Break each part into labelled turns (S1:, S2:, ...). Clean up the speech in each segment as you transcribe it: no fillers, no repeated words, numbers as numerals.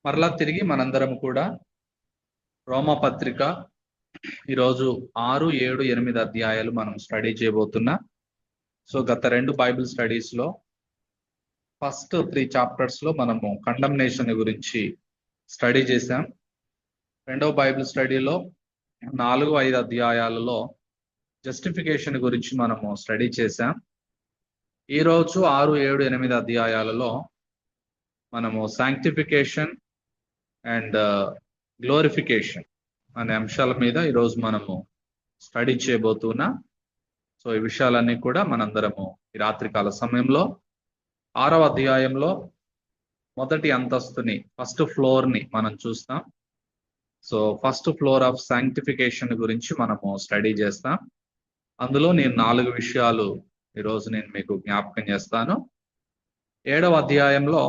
S1: మరలా తిరిగి మనందరం కూడా రోమపత్రిక ఈరోజు 6, 7, 8 అధ్యాయాలు మనం స్టడీ చేయబోతున్నా. సో గత 2 బైబిల్ స్టడీస్ లో ఫస్ట్ 3 చాప్టర్స్ లో మనము కండమ్నేషన్ గురించి స్టడీ చేశాం. రెండవ బైబిల్ స్టడీలో 4, 5 అధ్యాయాలలో జస్టిఫికేషన్ గురించి మనము స్టడీ చేశాం. ఈ రోజు 6, 7, 8 అధ్యాయాలలో మనము సాంక్టిఫికేషన్ అండ్ గ్లోరిఫికేషన్ అనే అంశాల మీద ఈరోజు మనము స్టడీ చేయబోతున్నా. సో ఈ విషయాలన్నీ కూడా మనందరము ఈ రాత్రికాల సమయంలో 6వ అధ్యాయంలో మొదటి అంతస్తుని ఫస్ట్ ఫ్లోర్ ని మనం చూస్తాం. So first floor of sanctification గురించి మనము స్టడీ చేస్తాం. అందులో నేను 4 విషయాలు ఈరోజు నేను మీకు జ్ఞాపకం చేస్తాను. 7వ అధ్యాయంలో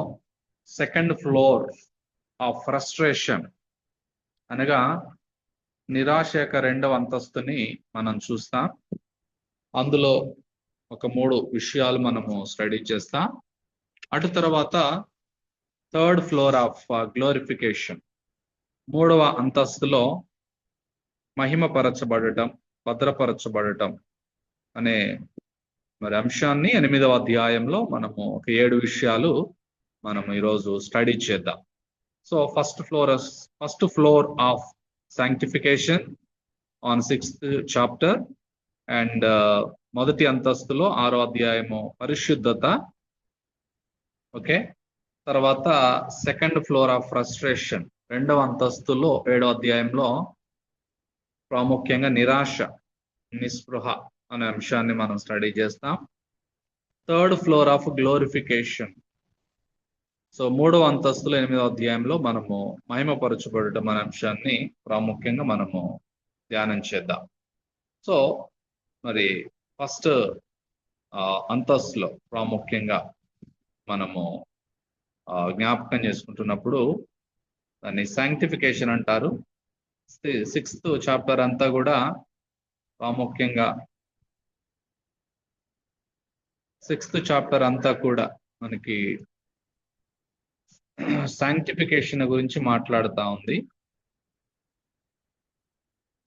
S1: సెకండ్ ఫ్లోర్ ఆఫ్ ఫ్రస్ట్రేషన్ అనగా నిరాశ యొక్క 2వ అంతస్తుని మనం చూస్తాం. అందులో ఒక 3 విషయాలు మనము స్టడీ చేస్తాం. అటు తర్వాత థర్డ్ ఫ్లోర్ ఆఫ్ గ్లోరిఫికేషన్ 3వ అంతస్తులో మహిమపరచబడటం, భద్రపరచబడటం అనే మరి అంశాన్ని 8వ అధ్యాయంలో మనము ఒక 7 విషయాలు మనము ఈరోజు స్టడీ చేద్దాం. So first floor of sanctification on 6th chapter and మొదటి అంతస్తులో 6వ అధ్యాయము పరిశుద్ధత. ఓకే, తర్వాత సెకండ్ ఫ్లోర్ ఆఫ్ ఫ్రస్ట్రేషన్ 2వ అంతస్తులో 7వ అధ్యాయంలో ప్రాముఖ్యంగా నిరాశ, నిస్పృహ అనే అంశాన్ని మనం స్టడీ చేస్తాం. Third floor of glorification, so 3వ అంతస్తులో 8వ అధ్యాయంలో మనము మహిమపరచబడటం అనే అంశాన్ని ప్రాముఖ్యంగా మనము ధ్యానం చేద్దాం. సో మరి ఫస్ట్ అంతస్తులో ప్రాముఖ్యంగా మనము జ్ఞాపకం చేసుకుంటున్నప్పుడు దాన్ని సాంక్టిఫికేషన్ అంటారు. 6th చాప్టర్ అంతా కూడా ప్రాముఖ్యంగా 6th చాప్టర్ అంతా కూడా మనకి సాంక్టిఫికేషన్ గురించి మాట్లాడుతూ ఉంది.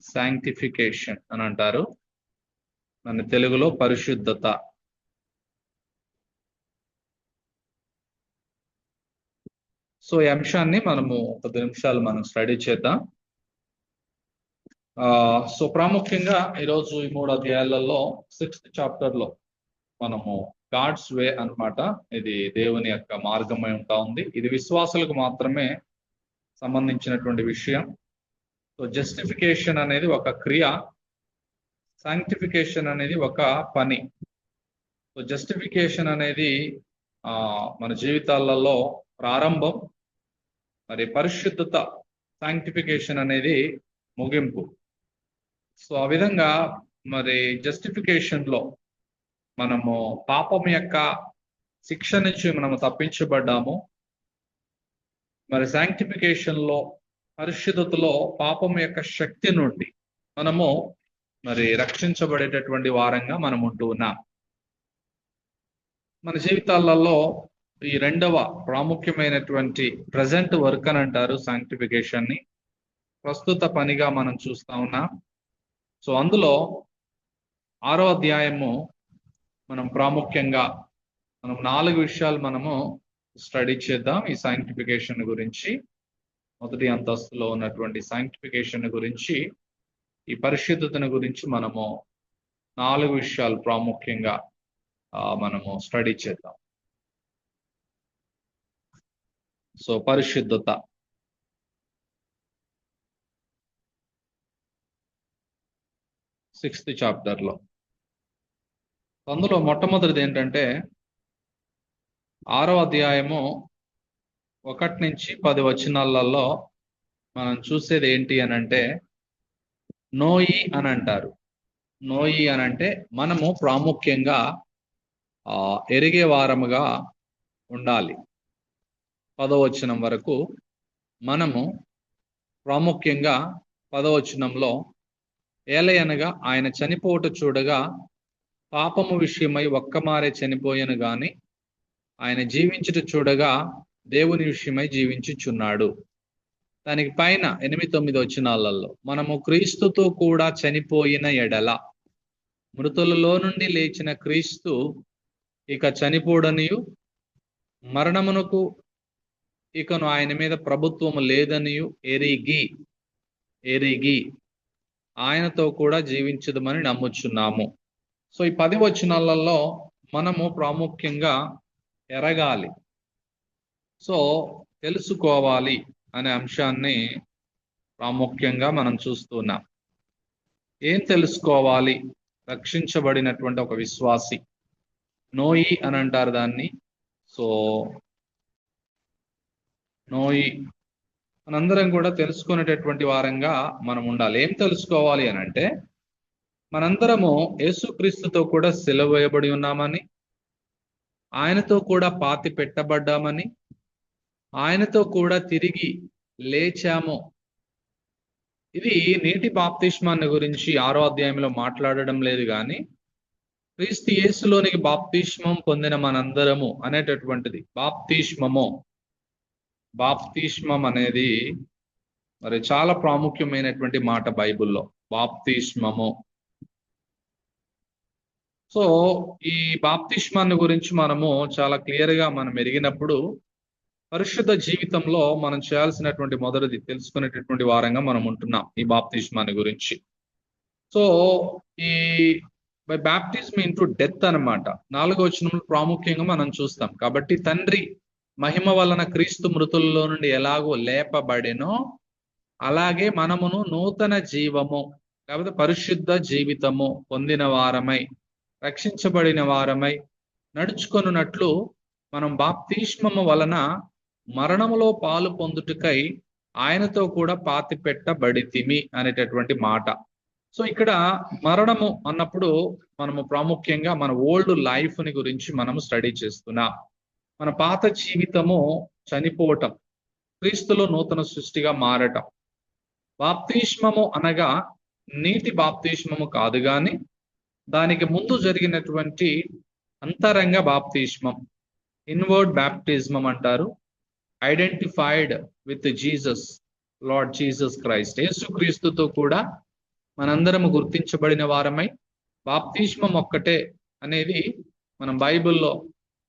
S1: సాంక్టిఫికేషన్ అని అంటారు, మన తెలుగులో పరిశుద్ధత. సో ఈ అంశాన్ని మనము 10 నిమిషాలు మనం స్టడీ చేద్దాం. సో ప్రాముఖ్యంగా ఈరోజు ఈ 3 అధ్యాయాలలో 6th చాప్టర్ లో మనము గాడ్స్ వే అన్నమాట, ఇది దేవుని యొక్క మార్గమై ఉంటా ఉంది. ఇది విశ్వాసులకు మాత్రమే సంబంధించినటువంటి విషయం. సో జస్టిఫికేషన్ అనేది ఒక క్రియ, సాంక్టిఫికేషన్ అనేది ఒక పని. సో జస్టిఫికేషన్ అనేది మన జీవితాలలో ప్రారంభం, మరి పరిశుద్ధత సాంక్టిఫికేషన్ అనేది ముగింపు. సో ఆ విధంగా మరి జస్టిఫికేషన్ లో మనము పాపం యొక్క శిక్ష నుంచి మనము తప్పించబడ్డాము. మరి సాంక్టిఫికేషన్ లో పరిశుద్ధతలో పాపం యొక్క శక్తి నుండి మనము మరి రక్షించబడేటటువంటి వారంగా మనం ఉంటూ ఉన్నాం. మన జీవితాలలో ఈ 2వ ప్రాముఖ్యమైనటువంటి ప్రజెంట్ వర్క్ అని అంటారు సాంక్టిఫికేషన్ ని, ప్రస్తుత పనిగా మనం చూస్తా ఉన్నాం. సో అందులో 6వ అధ్యాయము మనం ప్రాముఖ్యంగా 4 విషయాలు మనము స్టడీ చేద్దాం. ఈ సాంక్టిఫికేషన్ గురించి, మొదటి అంతస్తులో ఉన్నటువంటి సాంక్టిఫికేషన్ గురించి, ఈ పరిశుద్ధతను గురించి మనము 4 విషయాలు ప్రాముఖ్యంగా మనము స్టడీ చేద్దాం. సో పరిశుద్ధత, సిక్స్త్ చాప్టర్ లో అందులో మొట్టమొదటిది ఏంటంటే 6వ అధ్యాయము 1 నుంచి 10 వచనాలలో మనం చూసేది ఏంటి అని అంటే నోయి అని అంటారు. నోయి అని అంటే మనము ప్రాముఖ్యంగా ఎరిగే వారముగా ఉండాలి. 10వ వచనం వరకు మనము ప్రాముఖ్యంగా 10వ వచనంలో ఏలయనగా ఆయన చనిపోవుట చూడగా పాపము విషయమై ఒక్కమారే చనిపోయెను గాని ఆయన జీవించుట చూడగా దేవుని విషయమై జీవించుచున్నాడు. దానికి పైన 8-9 వచనాలలో మనము క్రీస్తుతో కూడా చనిపోయిన ఎడల, మృతులలో నుండి లేచిన క్రీస్తు ఇక చనిపోడనియు, మరణమునకు ఇకను ఆయన మీద ప్రభుత్వము లేదనియు ఎరిగి ఆయనతో కూడా జీవించదమని నమ్ముచున్నాము. సో ఈ 10 వచనాలలో మనము ప్రాముఖ్యంగా ఎరగాలి, సో తెలుసుకోవాలి అనే అంశాన్ని ప్రాముఖ్యంగా మనం చూస్తున్నాం. ఏం తెలుసుకోవాలి? రక్షించబడినటువంటి ఒక విశ్వాసి, నోయి అని అంటారు దాన్ని. సో నోయి మనందరం కూడా తెలుసుకునేటటువంటి వారంగా మనం ఉండాలి. ఏం తెలుసుకోవాలి అని అంటే, మనందరము యేసుక్రీస్తుతో కూడా సిలువ వేయబడి ఉన్నామని, ఆయనతో కూడా పాతి పెట్టబడ్డామని, ఆయనతో కూడా తిరిగి లేచాము. ఇది నీటి బాప్తిస్మాన్ని గురించి 6వ అధ్యాయంలో మాట్లాడడం లేదు, కానీ క్రీస్తు యేసులోనికి బాప్తిస్మం పొందిన మనందరము అనేటటువంటిది. బాప్తిస్మం అనేది మరి చాలా ప్రాముఖ్యమైనటువంటి మాట బైబిల్లో, బాప్తిస్మము. సో ఈ బాప్తిస్మాన్ని గురించి మనము చాలా క్లియర్గా మనం ఎరిగినప్పుడు, పరిశుద్ధ జీవితంలో మనం చేయాల్సినటువంటి మొదటిది తెలుసుకునేటటువంటి వారంగా మనం ఉంటున్నాం ఈ బాప్తిస్మాన్ని గురించి. సో ఈ బై బాప్టిజం ఇంటూ డెత్ అన్నమాట 4వ వచనంలో ప్రాముఖ్యంగా మనం చూస్తాం. కాబట్టి తండ్రి మహిమ వలన క్రీస్తు మృతుల్లో నుండి ఎలాగో లేపబడెనో, అలాగే మనమును నూతన జీవము, కాబట్టి పరిశుద్ధ జీవితము పొందిన వారమై, రక్షించబడిన వారమై నడుచుకొనున్నట్లు మనం బాప్తిస్మము వలన మరణములో పాలు పొందుటకై ఆయనతో కూడా పాతి పెట్టబడితిమి అనేటటువంటి మాట. సో ఇక్కడ మరణము అన్నప్పుడు మనము ప్రాముఖ్యంగా మన ఓల్డ్ లైఫ్ ని గురించి మనము స్టడీ చేస్తున్నాం. మన పాత జీవితము చనిపోవటం, క్రీస్తులో నూతన సృష్టిగా మారటం. బాప్తిస్మము అనగా నీటి బాప్తిస్మము కాదు, కానీ దానికి ముందు జరిగినటువంటి అంతరంగ బాప్తిస్మం, ఇన్వర్డ్ బాప్టిజం అంటారు. Identified with Jesus, Lord Jesus Christ, యేసుక్రీస్తుతో కూడా మనందరము గుర్తించబడిన వారమై బాప్తిస్మం ఒక్కటే అనేది మనం బైబిల్లో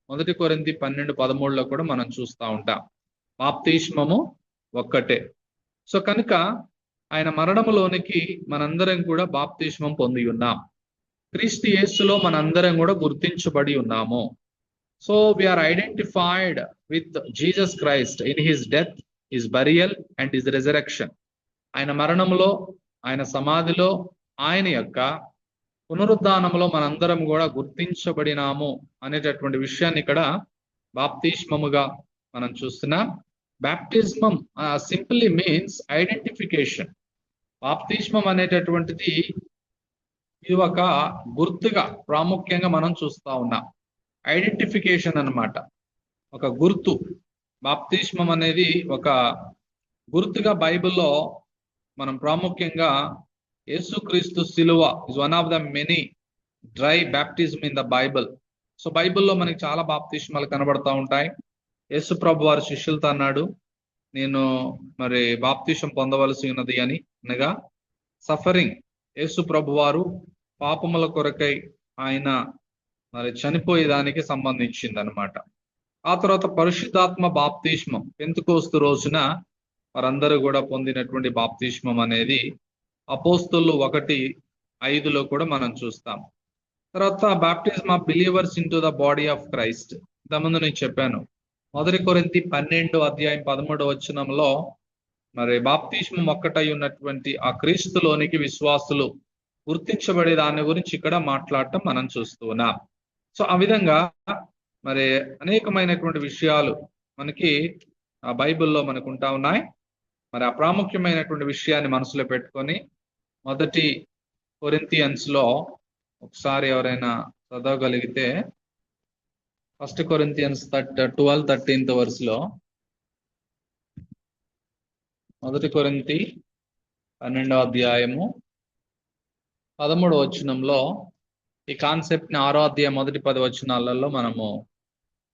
S1: 1 కొరింథీ 12:13 కూడా మనం చూస్తూ ఉంటాం. బాప్తిస్మము ఒక్కటే. సో కనుక ఆయన మరణములోనికి మనందరం కూడా బాప్తిస్మం పొంది ఉన్నాం. క్రీస్తు యేసులో మనందరం కూడా గుర్తించబడి ఉన్నాము. So we are identified with Jesus Christ in his death, his burial and his resurrection. ఆయన మరణములో, ఆయన సమాధిలో, ఆయన యొక్క పునరుద్ధానంలో మనందరం కూడా గుర్తించబడినాము అనేటటువంటి విషయాన్ని ఇక్కడ బాప్తిస్మముగా మనం చూస్తున్నాం. Baptism simply means identification. బాప్తిస్మం అనేటటువంటిది ఇది ఒక గుర్తుగా ప్రాముఖ్యంగా మనం చూస్తా ఉన్నాం. ఐడెంటిఫికేషన్ అన్నమాట, ఒక గుర్తు. బాప్తిస్మం అనేది ఒక గుర్తుగా బైబిల్లో మనం ప్రాముఖ్యంగా యేసుక్రీస్తు సిలువ is one of the many dry baptism in the Bible. So బైబిల్లో మనకి చాలా బాప్తిస్మాలు కనబడతా ఉంటాయి. యేసు ప్రభు వారి శిష్యులతో అన్నాడు, నేను మరి బాప్తిసం పొందవలసి ఉన్నది అని, అనగా సఫరింగ్. యేసు ప్రభు వారు పాపముల కొరకై ఆయన మరి చనిపోయేదానికి సంబంధించింది అనమాట. ఆ తర్వాత పరిశుద్ధాత్మ బాప్తిస్మం, పెంతెకోస్తు రోజున వారందరూ కూడా పొందినటువంటి బాప్తిస్మం అనేది అపోస్తలులు 1:5 కూడా మనం చూస్తాం. తర్వాత baptism of believers into the body of Christ. ఇంతకుముందు నేను చెప్పాను, 1 కొరింథీ 12:13 వచనంలో మరి బాప్తిస్మం ఒక్కటై ఉన్నటువంటి ఆ క్రీస్తులోనికి విశ్వాసులు గుర్తించబడే దాని గురించి ఇక్కడ మాట్లాడటం మనం చూస్తున్నాం. సో ఆ విధంగా మరి అనేకమైనటువంటి విషయాలు మనకి ఆ బైబిల్లో మనకు ఉంటా ఉన్నాయి. మరి ఆ ప్రాముఖ్యమైనటువంటి విషయాన్ని మనసులో పెట్టుకొని 1 కొరింథియన్స్ ఒకసారి ఎవరైనా చదవగలిగితే 1 కొరింథియన్స్ 12:13 verse 1 కొరింథీ 12వ అధ్యాయము 13వ వచనంలో ఈ కాన్సెప్ట్ ని 6వ అధ్యాయం మొదటి 10 వచనాలలో మనము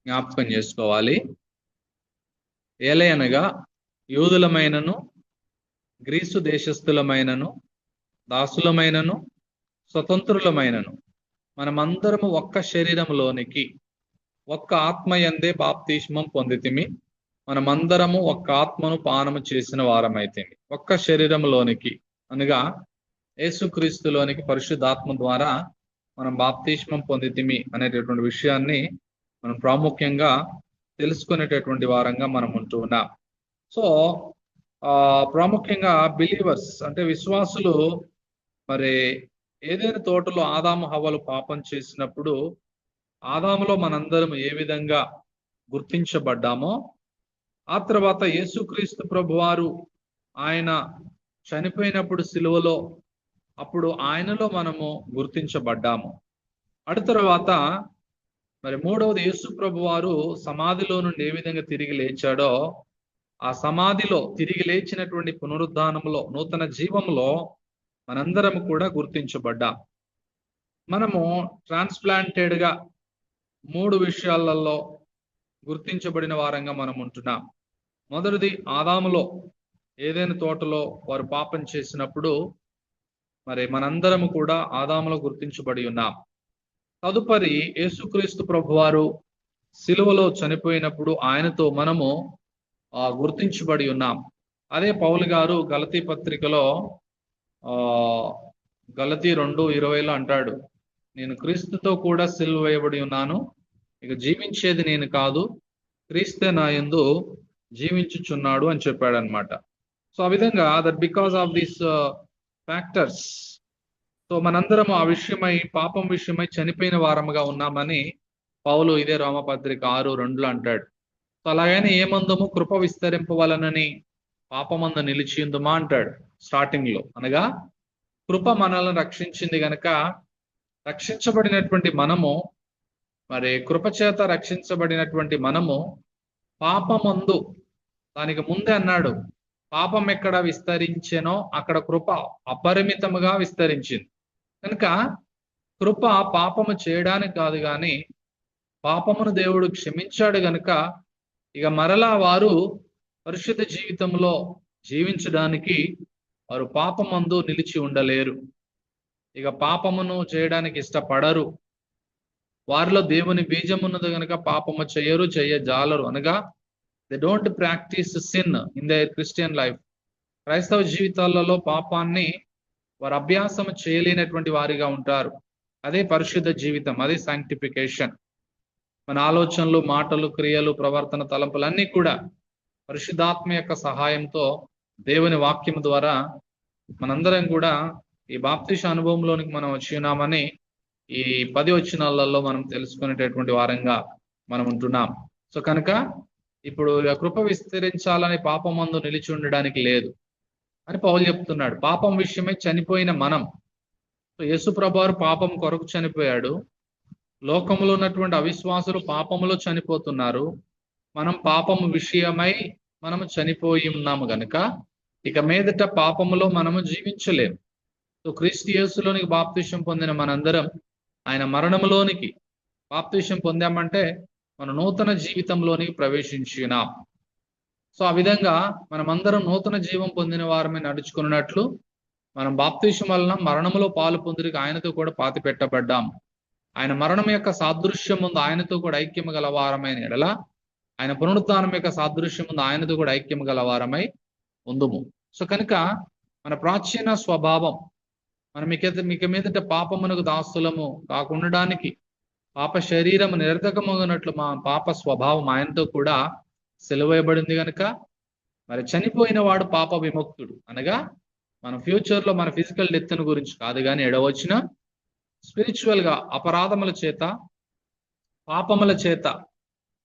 S1: జ్ఞాపకం చేసుకోవాలి. ఏలయనగా యూదులమైనను గ్రీసు దేశస్థులమైనను దాసులమైనను స్వతంత్రులమైనను మనమందరము ఒక్క శరీరంలోనికి ఒక్క ఆత్మయందే బాప్తిస్మం పొందితిమి. మనమందరము ఒక్క ఆత్మను పానము చేసిన వారమైతిమి. ఒక్క శరీరంలోనికి అనగా యేసుక్రీస్తులోనికి పరిశుద్ధాత్మ ద్వారా మనం బాప్తిస్మం పొందితిమి అనేటటువంటి విషయాన్ని మనం ప్రాముఖ్యంగా తెలుసుకునేటటువంటి వారంగా మనం ఉంటూ ఉన్నాం. సో ప్రాముఖ్యంగా బిలీవర్స్ అంటే విశ్వాసులు మరి ఏదైనా తోటలో ఆదాము హవ్వలు పాపం చేసినప్పుడు ఆదాములో మనందరం ఏ విధంగా గుర్తించబడ్డామో, ఆ తర్వాత యేసుక్రీస్తు ప్రభువారు ఆయన చనిపోయినప్పుడు సిలువలో అప్పుడు ఆయనలో మనము గుర్తించబడ్డాము. అటు తర్వాత మరి మూడవది యేసు ప్రభువారు సమాధిలో నుండి ఏ విధంగా తిరిగి లేచాడో, ఆ సమాధిలో తిరిగి లేచినటువంటి పునరుద్ధానంలో నూతన జీవంలో మనందరం కూడా గుర్తించబడ్డాం. మనము ట్రాన్స్ప్లాంటెడ్ గా 3 విషయాలలో గుర్తించబడిన వారంగా మనం ఉంటున్నాం. మొదటిది ఆదాములో ఏదైనా తోటలో వారు పాపం చేసినప్పుడు మరి మనందరము కూడా ఆదాములో గుర్తించబడి ఉన్నాం. తదుపరి యేసుక్రీస్తు ప్రభువారు సిలువలో చనిపోయినప్పుడు ఆయనతో మనము గుర్తించబడి ఉన్నాం. అదే పౌలు గారు గలతీ పత్రికలో గలతీ 2:20 అంటాడు, నేను క్రీస్తుతో కూడా సిలువ వేయబడి ఉన్నాను, ఇక జీవించేది నేను కాదు, క్రీస్తే నా యందు జీవించుచున్నాడు అని చెప్పాడు అనమాట. సో ఆ విధంగా that because of this factors, so మనందరం ఆ విషయమై పాపం విషయమై చనిపోయిన వారముగా ఉన్నామని పౌలు ఇదే రోమపత్రిక 6:2 అంటాడు. సో అలాగైనా ఏమందము కృప విస్తరింపవలనని పాపమందు నిలిచిందుమా అంటాడు స్టార్టింగ్ లో. అనగా కృప మనల్ని రక్షించింది గనక రక్షించబడినటువంటి మనము, మరి కృప చేత రక్షించబడినటువంటి మనము పాపమందు, దానికి ముందే అన్నాడు పాపం ఎక్కడ విస్తరించెనో అక్కడ కృప అపరిమితముగా విస్తరించింది. కనుక కృప పాపము చేయడానికి కాదు కానీ పాపమును దేవుడు క్షమించాడు గనుక ఇక మరలా వారు పరిశుద్ధ జీవితంలో జీవించడానికి వారు పాపమందు నిలిచి ఉండలేరు. ఇక పాపమును చేయడానికి ఇష్టపడరు. వారిలో దేవుని బీజం ఉన్నది కనుక పాపము చేయరు, చేయజాలరు. అనగా they don't practice sin in their Christian life. క్రైస్తవ జీవితాలలో పాపాన్ని వారు అభ్యాసం చేయలేనటువంటి వారిగా ఉంటారు. అదే పరిశుద్ధ జీవితం, అదే సాంక్టిఫికేషన్. మన ఆలోచనలు, మాటలు, క్రియలు, ప్రవర్తన, తలంపులు అన్నీ కూడా పరిశుద్ధాత్మ యొక్క సహాయంతో దేవుని వాక్యం ద్వారా మనందరం కూడా ఈ బాప్తిష అనుభవంలోనికి మనం వచ్చి ఉన్నామని ఈ 10 వచనాలలో మనం తెలుసుకునేటటువంటి వారంగా మనం ఉంటున్నాం. సో కనుక ఇప్పుడు కృప విస్తరించాలని పాపమందు నిలిచి ఉండడానికి లేదు అని పౌలు చెప్తున్నాడు. పాపం విషయమై చనిపోయిన మనం, యేసు ప్రభువారు పాపం కొరకు చనిపోయాడు. లోకంలో ఉన్నటువంటి అవిశ్వాసులు పాపములో చనిపోతున్నారు. మనం పాపము విషయమై మనము చనిపోయి ఉన్నాము గనుక ఇక మీదట పాపములో మనము జీవించలేము. సో క్రీస్తు యేసులోనికి బాప్తిష్యం పొందిన మనందరం ఆయన మరణములోనికి బాప్తిష్యం పొందామంటే మన నూతన జీవితంలోనికి ప్రవేశించినాం. సో ఆ విధంగా మనమందరం నూతన జీవం పొందిన వారమే నడుచుకున్నట్లు మనం బాప్తిష్యం వలన మరణములో పాలు పొందికి ఆయనతో కూడా పాతి పెట్టబడ్డాం. ఆయన మరణం యొక్క సాదృశ్యం ముందు ఆయనతో కూడా ఐక్యము గలవారమైన ఎడల ఆయన పునరుత్థానం యొక్క సాదృశ్యం ముందు ఆయనతో కూడా ఐక్యము గలవారమై ఉందుము. సో కనుక మన ప్రాచీన స్వభావం, మనం మిక మీదట పాపమునకు దాసులము కాకుండడానికి పాప శరీరము నిరర్ధకమగినట్లు మా పాప స్వభావం ఆయనతో కూడా సెలవేయబడింది కనుక మరి చనిపోయిన వాడు పాప విముక్తుడు. అనగా మన ఫ్యూచర్ లో మన ఫిజికల్ డెత్ గురించి కాదు కానీ ఎడవచ్చిన స్పిరిచువల్ గా అపరాధముల చేత, పాపముల చేత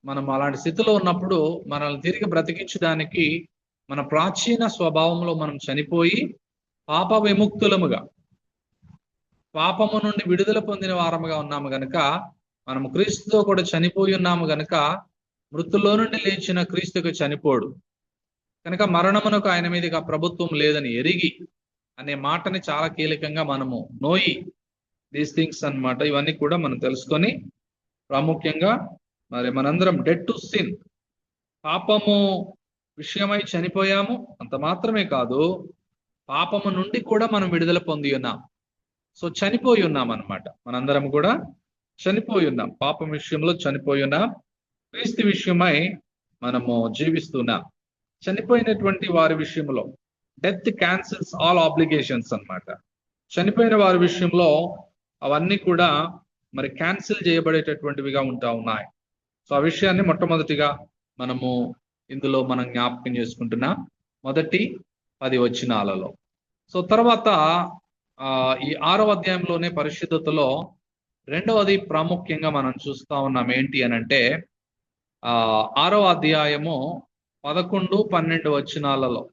S1: మనం అలాంటి స్థితిలో ఉన్నప్పుడు మనల్ని తిరిగి బ్రతికించడానికి మన ప్రాచీన స్వభావంలో మనం చనిపోయి పాప విముక్తులముగా, పాపము నుండి విడుదల పొందిన వారముగా ఉన్నాము గనుక మనము క్రీస్తుతో కూడా చనిపోయి ఉన్నాము గనుక మృతుల్లో నుండి లేచిన క్రీస్తుకు చనిపోడు కనుక మరణమునకు ఆయన మీదకి ప్రభుత్వం లేదని ఎరిగి అనే మాటని చాలా కీలకంగా మనము నోయి దీస్ థింగ్స్ అన్నమాట. ఇవన్నీ కూడా మనం తెలుసుకొని ప్రాముఖ్యంగా మరి మనందరం డెడ్ టు సిన్, పాపము విషయమై చనిపోయాము, అంత మాత్రమే కాదు, పాపము నుండి కూడా మనం విడుదల పొంది ఉన్నాం. సో చనిపోయి ఉన్నాం అన్నమాట. మనందరం కూడా చనిపోయి ఉన్నాం, పాపం విషయంలో చనిపోయి ఉన్నాం. క్రీస్తు విషయమై మనము జీవిస్తున్నాం. చనిపోయినటువంటి వారి విషయంలో డెత్ క్యాన్సిల్స్ ఆల్ ఆబ్లిగేషన్స్ అన్నమాట. చనిపోయిన వారి విషయంలో అవన్నీ కూడా మరి క్యాన్సిల్ చేయబడేటటువంటివిగా ఉంటా ఉన్నాయి. సో ఆ విషయాన్ని మొట్టమొదటిగా మనము ఇందులో మనం జ్ఞాపకం చేసుకుంటున్నాం, మొదటి 10 వచనాలలో. సో తర్వాత ఈ 6వ అధ్యాయంలోనే పరిశుద్ధతలో రెండవది ప్రాముఖ్యంగా మనం చూస్తా ఉన్నాం. ఏంటి అని అంటే 6వ అధ్యాయము 11, 12 వచనాలలో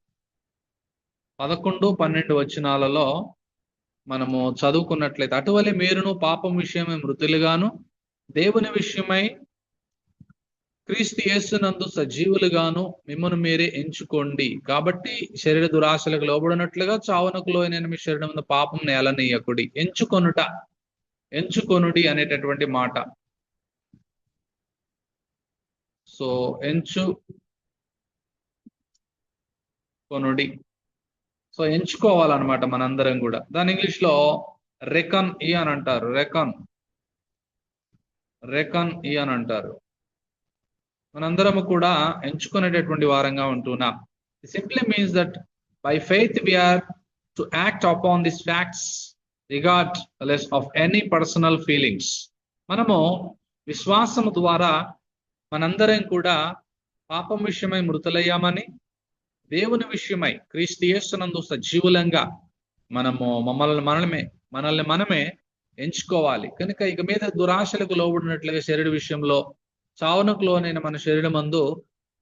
S1: 11, 12 వచనాలలో మనము చదువుకున్నట్లయితే, అటువలే మీరును పాపం విషయమై మృతులుగాను దేవుని విషయమై క్రీస్తు యేసునందు సజీవులుగాను మిమ్మల్ని మీరే ఎంచుకోండి. కాబట్టి శరీర దురాశలకు లోబడినట్లుగా చావునకు లోయనైన మీ శరీరం మీద పాపం నేలనీయకుడి. ఎంచుకొనుడి అనేటటువంటి మాట. సో ఎంచుకొనుడి, సో ఎంచుకోవాలన్నమాట మనందరం కూడా. దాని ఇంగ్లీష్ లో రెకన్ ఈ అని అంటారు. రెకన్ ఈ అని అంటారు. మనందరము కూడా ఎంచుకునేటటువంటి వారంగా ఉంటున్నాం. Simply means that by faith we are to act upon these facts regardless of any personal feelings. మనము విశ్వాసము ద్వారా మనందరం కూడా పాపం విషయమై మృతులయ్యామని, దేవుని విషయమై క్రీస్తు యేసునందు సజీవులంగా మనము మనల్ని మనమే ఎంచుకోవాలి. కనుక ఇక మీద దురాశలకు లోబడినట్లుగా శరీర విషయంలో చావునకు లోనైన మన శరీరం మందు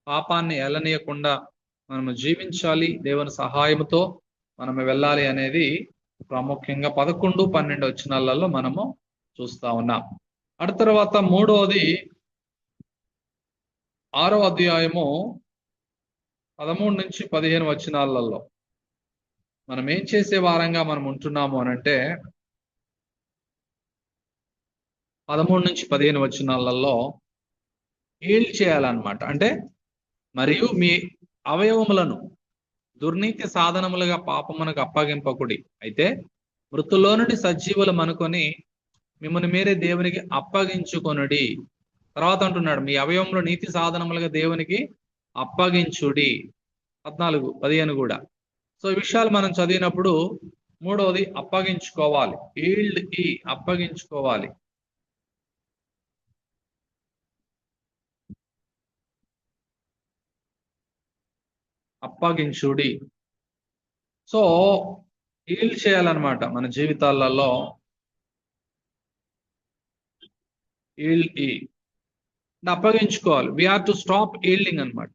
S1: పాపాన్ని ఎలనీయకుండా మనము జీవించాలి. దేవుని సహాయంతో మనము వెళ్ళాలి అనేది ప్రాముఖ్యంగా 11, 12 వచనాలలో మనము చూస్తా ఉన్నాం. అటు తర్వాత మూడవది 6వ అధ్యాయము 13 నుంచి 15 వచనాలలో మనం ఏం చేసే వారంగా మనం ఉంటున్నాము అనంటే, 13 నుంచి 15 వచనాలలో హీల్ చేయాలన్నమాట. అంటే మరియు మీ అవయవములను దుర్నీతి సాధనములుగా పాపమునకు అప్పగింపకుడి, అయితే మృతుల్లో నుండి సజీవులు అనుకొని మిమ్మల్ని మీరే దేవునికి అప్పగించుకొనుడి. తర్వాత అంటున్నాడు, మీ అవయవంలో నీతి సాధనములుగా దేవునికి అప్పగించుడి. 14, 15 కూడా. సో ఈ విషయాలు మనం చదివినప్పుడు మూడవది అప్పగించుకోవాలి. ఈల్డ్ ఈ అప్పగించుకోవాలి. అప్పగించుడి. సో ఈల్డ్ చేయాలన్నమాట మన జీవితాలలో. ఈల్డ్ ఈ అప్పగించుకోవాలి. వీఆర్ టు స్టాప్ ఈల్డింగ్ అనమాట.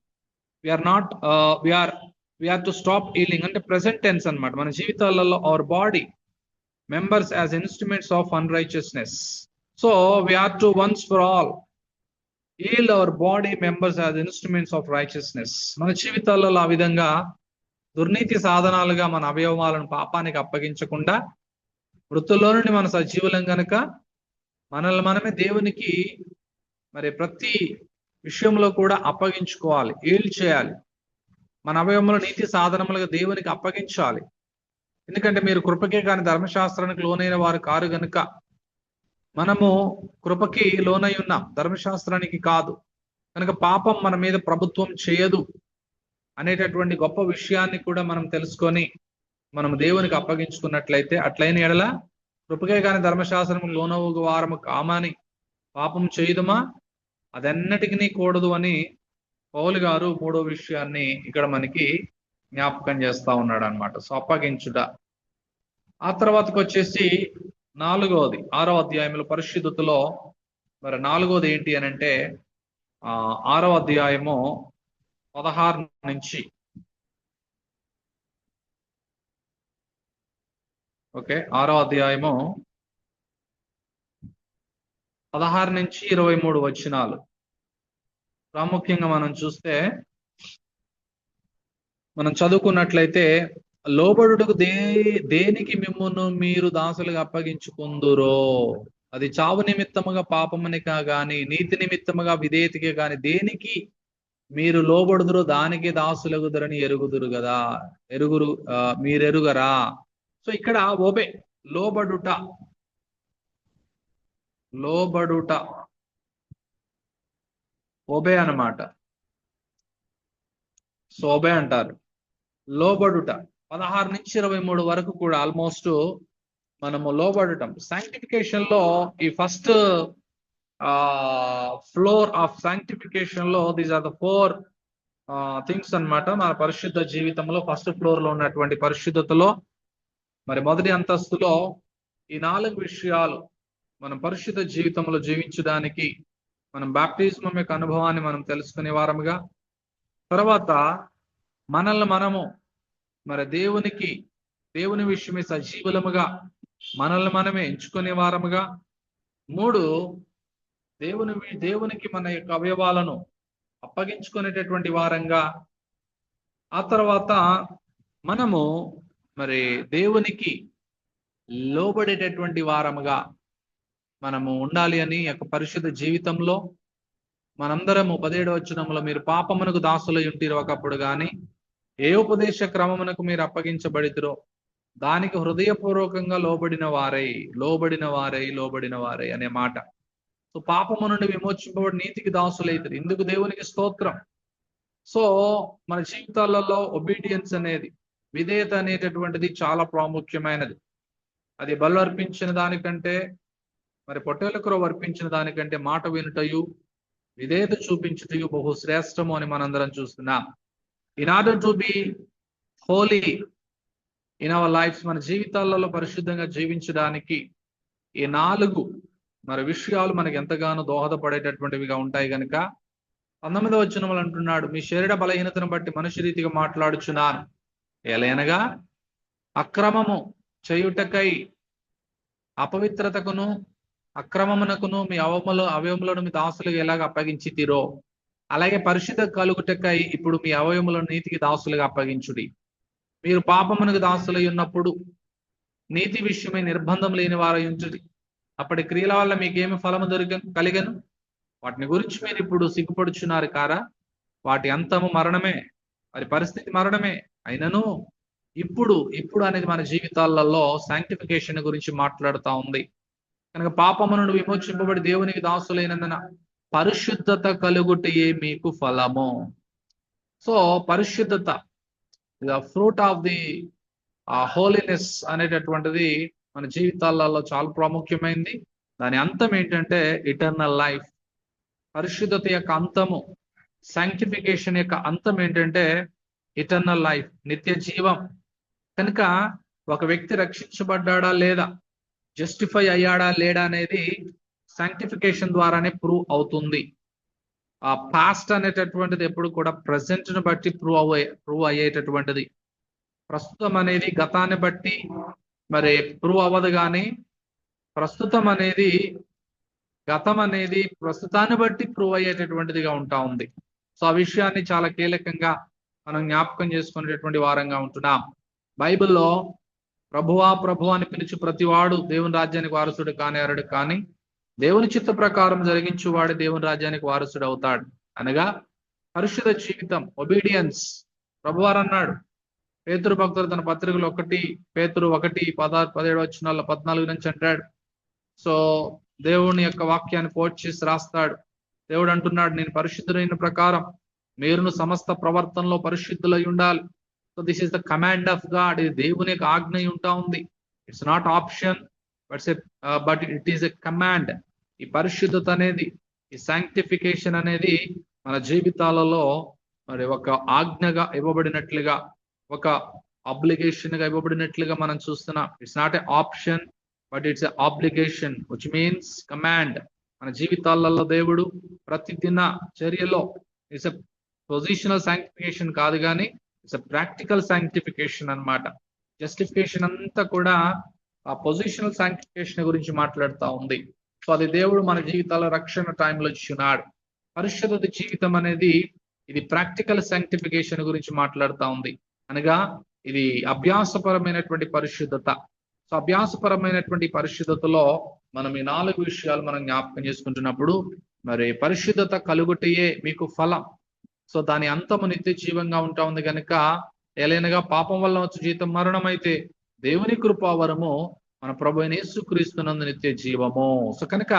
S1: వీఆర్ టు స్టాప్ ఈల్డింగ్ అంటే ప్రెసెంట్ టెన్స్ అనమాట. మన జీవితాలలో our body members as instruments of unrighteousness. So we are to once for all yield our body members as instruments of righteousness. మన జీవితాలలో ఆ విధంగా దుర్నీతి సాధనాలుగా మన అవయవాలను పాపానికి అప్పగించకుండా, మృతుల్లో నుండి మన సజీవులం గనుక మనల్ని మనమే దేవునికి మరి ప్రతి విషయంలో కూడా అప్పగించుకోవాలి, ఈల్డ్ చేయాలి. మన అవయవంలో నీతి సాధనములుగా దేవునికి అప్పగించాలి. ఎందుకంటే మీరు కృపకే కానీ ధర్మశాస్త్రానికి లోనైన వారు కారు గనుక మనము కృపకి లోనై ఉన్నాం, ధర్మశాస్త్రానికి కాదు. కనుక పాపం మన మీద ప్రభుత్వం చేయదు అనేటటువంటి గొప్ప విషయాన్ని కూడా మనం తెలుసుకొని మనం దేవునికి అప్పగించుకున్నట్లయితే, అట్లయిన ఎడల కృపకే కానీ ధర్మశాస్త్రము లోనవు వారము కామని పాపం చేయదుమా, అదెన్నటికీ కూడదు అని పౌలు గారు మూడో విషయాన్ని ఇక్కడ మనకి జ్ఞాపకం చేస్తా ఉన్నాడు అనమాట. సో అప్పగించుట. ఆ తర్వాతకు వచ్చేసి 4వది 6వ అధ్యాయంలో పరిశుద్ధతలో మరి 4వది ఏంటి అని అంటే 6వ అధ్యాయము 16 నుంచి 6వ అధ్యాయము 16 నుంచి 23 వచనాలు ప్రాముఖ్యంగా మనం చూస్తే, మనం చదువుకున్నట్లయితే, లోబడుటకు దేనికి మిమ్మును మీరు దాసులుగా అప్పగించుకుందురో, అది చావు నిమిత్తముగా పాపమునికా గాని నీతి నిమిత్తముగా విధేయతకే గాని దేనికి మీరు లోబడుదురు దానికి దాసులగుదురని ఎరుగుదురు కదా, మీరెరుగరా. సో ఇక్కడ ఒబే, లోబడుట, లోబడుట ఒబే అన్నమాట. సో ఒబే అంటారు, లోబడుట. 16 నుంచి 23 వరకు కూడా ఆల్మోస్ట్ మనము లోబడటం. సాంక్టిఫికేషన్ లో ఈ ఫస్ట్ ఫ్లోర్ ఆఫ్ సాంక్టిఫికేషన్ లో దీస్ ఆర్ ద 4 థింగ్స్ అన్నమాట. మన పరిశుద్ధ జీవితంలో ఫస్ట్ ఫ్లోర్ లో ఉన్నటువంటి పరిశుద్ధతలో, మరి మొదటి అంతస్తులో ఈ 4 విషయాలు మనం పరిశుద్ధ జీవితంలో జీవించడానికి మనం బాప్టిజం యొక్క అనుభవాన్ని మనం తెలుసుకునే వారముగా, తర్వాత మనల్ని మనము మరి దేవుని విషయమే సజీవులముగా మనల్ని మనమే ఎంచుకునే వారముగా, 3 దేవునికి మన యొక్క అవయవాలను అప్పగించుకునేటటువంటి వారంగా, ఆ తర్వాత మనము మరి దేవునికి లోబడేటటువంటి వారముగా మనము ఉండాలి అని యొక్క పరిశుద్ధ జీవితంలో మనందరము 17వ వచనంలో మీరు పాపమునకు దాసులై ఉంటిరు ఒకప్పుడు గాని ఏ ఉపదేశ క్రమమునకు మీరు అప్పగించబడితిరో దానికి హృదయపూర్వకంగా లోబడిన వారై అనే మాట. సో పాపము నుండి విమోచింపబడి నీతికి దాసులైతారు. ఇందుకు దేవునికి స్తోత్రం. సో మన జీవితాలలో ఒబీడియన్స్ అనేది, విధేయత అనేటటువంటిది చాలా ప్రాముఖ్యమైనది. అది బలు అర్పించిన దానికంటే, మరి పొట్టేల కొరవ అర్పించిన దానికంటే మాట వినుటయు విధేయత చూపించుటయు బహు శ్రేష్టము అని మనందరం చూస్తున్నాం. In order to be holy in our lives, మన జీవితాలలో పరిశుద్ధంగా జీవించడానికి ఈ 4 మరి విషయాలు మనకి ఎంతగానో దోహదపడేటటువంటివిగా ఉంటాయి కనుక 19వ వచనములు అంటున్నాడు, మీ శరీర బలహీనతను బట్టి మనుష్య రీతిగా మాట్లాడుచున్నాను. ఎలయనగా అక్రమము చేయుటకై అపవిత్రతకును అక్రమమునకును మీ అవయములను మీ దాసులుగా ఎలాగ అప్పగించితిరో అలాగే పరిశుద్ధ కలుగుటకై ఇప్పుడు మీ అవయములను నీతికి దాసులుగా అప్పగించుడి. మీరు పాపమునకు దాసులై ఉన్నప్పుడు నీతి విషయమై నిర్బంధం లేని వారై ఉంచుడి. అప్పటి క్రియల వల్ల మీకేమి ఫలము కలిగను? వాటిని గురించి మీరు ఇప్పుడు సిగ్గుపడుచున్నారు కారా? వాటి అంతము మరణమే, వారి పరిస్థితి మరణమే. అయినను ఇప్పుడు అనేది మన జీవితాలలో సాంక్టిఫికేషన్ గురించి మాట్లాడుతూ ఉంది కనుక పాపము నుండి విమోచింపబడి దేవునికి దాసులైనందున పరిశుద్ధత కలుగుటయే మీకు ఫలము. సో పరిశుద్ధత, ఫ్రూట్ ఆఫ్ ది హోలీనెస్ అనేటటువంటిది మన జీవితాలలో చాలా ప్రాముఖ్యమైనది. దాని అంతం ఏంటంటే ఇటర్నల్ లైఫ్. పరిశుద్ధత యొక్క అంతము, సాంక్టిఫికేషన్ యొక్క అంతం ఏంటంటే ఇటర్నల్ లైఫ్, నిత్య జీవం. కనుక ఒక వ్యక్తి రక్షించబడ్డా లేదా, జస్టిఫై అయ్యాడా లేడా అనేది సాంక్టిఫికేషన్ ద్వారానే ప్రూవ్ అవుతుంది. ఆ పాస్ట్ అనేటటువంటిది ఎప్పుడు కూడా ప్రజెంట్ ను బట్టి ప్రూవ్ అయ్యేటటువంటిది. ప్రస్తుతం అనేది గతాన్ని బట్టి మరి ప్రూవ్ అవ్వదు, కానీ ప్రస్తుతం అనేది గతం అనేది ప్రస్తుతాన్ని బట్టి ప్రూవ్ అయ్యేటటువంటిదిగా ఉంటా ఉంది. సో ఆ విషయాన్ని చాలా కీలకంగా మనం జ్ఞాపకం చేసుకునేటటువంటి వారంగా ఉంటున్నాం. బైబిల్లో ప్రభువా ప్రభు అని పిలిచి ప్రతివాడు దేవుని రాజ్యానికి వారసుడు కానేరడు, కానీ దేవుని చిత్త ప్రకారం జరిగించువాడు దేవుని రాజ్యానికి వారసుడు అవుతాడు. అనగా పరిశుద్ధ జీవితం, ఒబీడియన్స్. ప్రభువారు అన్నాడు, పేతురు భక్తులు తన పత్రికలు 1 పేతురు 1:17 వచనాల్లో 14 నుంచి అంటాడు. సో దేవుని యొక్క వాక్యాన్ని కోట్ చేసి రాస్తాడు. దేవుడు అంటున్నాడు, నేను పరిశుద్ధులైన ప్రకారం మీరును సమస్త ప్రవర్తనలో పరిశుద్ధులై ఉండాలి. So this is the command of God. ఇది దేవుని యొక్క ఆజ్ఞ ఉంటా ఉంది. It's not option, but it is a command. ఈ పరిశుద్ధత అనేది, ఈ సాంక్టిఫికేషన్ అనేది మన జీవితాలలో మరి ఒక ఆజ్ఞగా ఇవ్వబడినట్లుగా, ఒక అబ్లిగేషన్ గా ఇవ్వబడినట్లుగా మనం చూస్తున్నాం. It's not a option, but it's a obligation which means command. మన జీవితాలలో దేవుడు ప్రతిదిన చర్యలో ఇట్స్ ఎ పొజిషనల్ సాంక్టిఫికేషన్ కాదు, కానీ ఇట్స్ ఎ ప్రాక్టికల్ సాంక్టిఫికేషన్ అన్నమాట. జస్టిఫికేషన్ అంతా కూడా ఆ పొజిషనల్ సాంక్టిఫికేషన్ గురించి మాట్లాడుతూ ఉంది. సో అది దేవుడు మన జీవితాల రక్షణ టైంలో ఇచ్చినాడు. పరిశుద్ధ జీవితం అనేది ఇది ప్రాక్టికల్ సాంక్టిఫికేషన్ గురించి మాట్లాడుతూ ఉంది. అనగా ఇది అభ్యాసపరమైనటువంటి పరిశుద్ధత. సో అభ్యాసపరమైనటువంటి పరిశుద్ధతలో మనం ఈ 4 విషయాలు మనం జ్ఞాపకం చేసుకుంటున్నప్పుడు మరి పరిశుద్ధత కలుగుటయే మీకు ఫలం. సో దాని అంతము నిత్య జీవంగా ఉంటా ఉంది కనుక, ఏలైనగా పాపం వల్ల వచ్చే జీతం మరణం అయితే దేవుని కృపావరము మన ప్రభు అయిన యేసుక్రీస్తునందు నిత్య జీవము. సో కనుక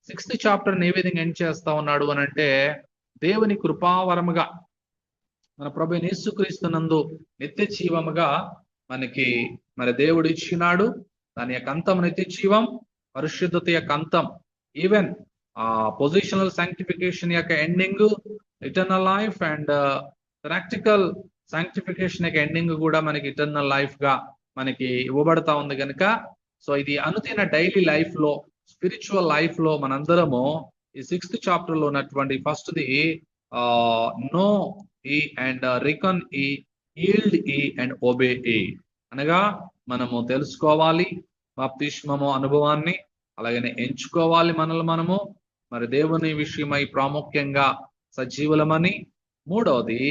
S1: 6th చాప్టర్ ఏ విధంగా ఎండ్ చేస్తా ఉన్నాడు అని అంటే, దేవుని కృపావరముగా మన ప్రభు అయిన యేసుక్రీస్తునందు నిత్య జీవముగా మనకి మరి దేవుడు ఇచ్చినాడు. దాని యొక్క అంతం నిత్య జీవం, పరిశుద్ధత యొక్క అంతం, ఈవెన్ పొజిషనల్ సాంక్టిఫికేషన్ యొక్క ending eternal life, and practical sanctification యొక్క ఎండింగ్ కూడా మనకి ఇటర్నల్ లైఫ్ గా మనకి ఇవ్వబడతా ఉంది కనుక, సో ఇది అనుదిన డైలీ లైఫ్ లో, స్పిరిచువల్ లైఫ్ లో మనందరము ఈ 6th చాప్టర్ లో ఉన్నటువంటి ఫస్ట్ ది నో ఈ అండ్ రికన్ ఈ, ఈల్డ్ ఈ అండ్ ఒబే ఈ, అనగా మనము తెలుసుకోవాలి బాప్తిస్మము అనుభవాన్ని, అలాగనే ఎంచుకోవాలి మనల్ని మనము మరి దేవుని విషయమై ప్రాముఖ్యంగా సజీవులమని. మూడవది,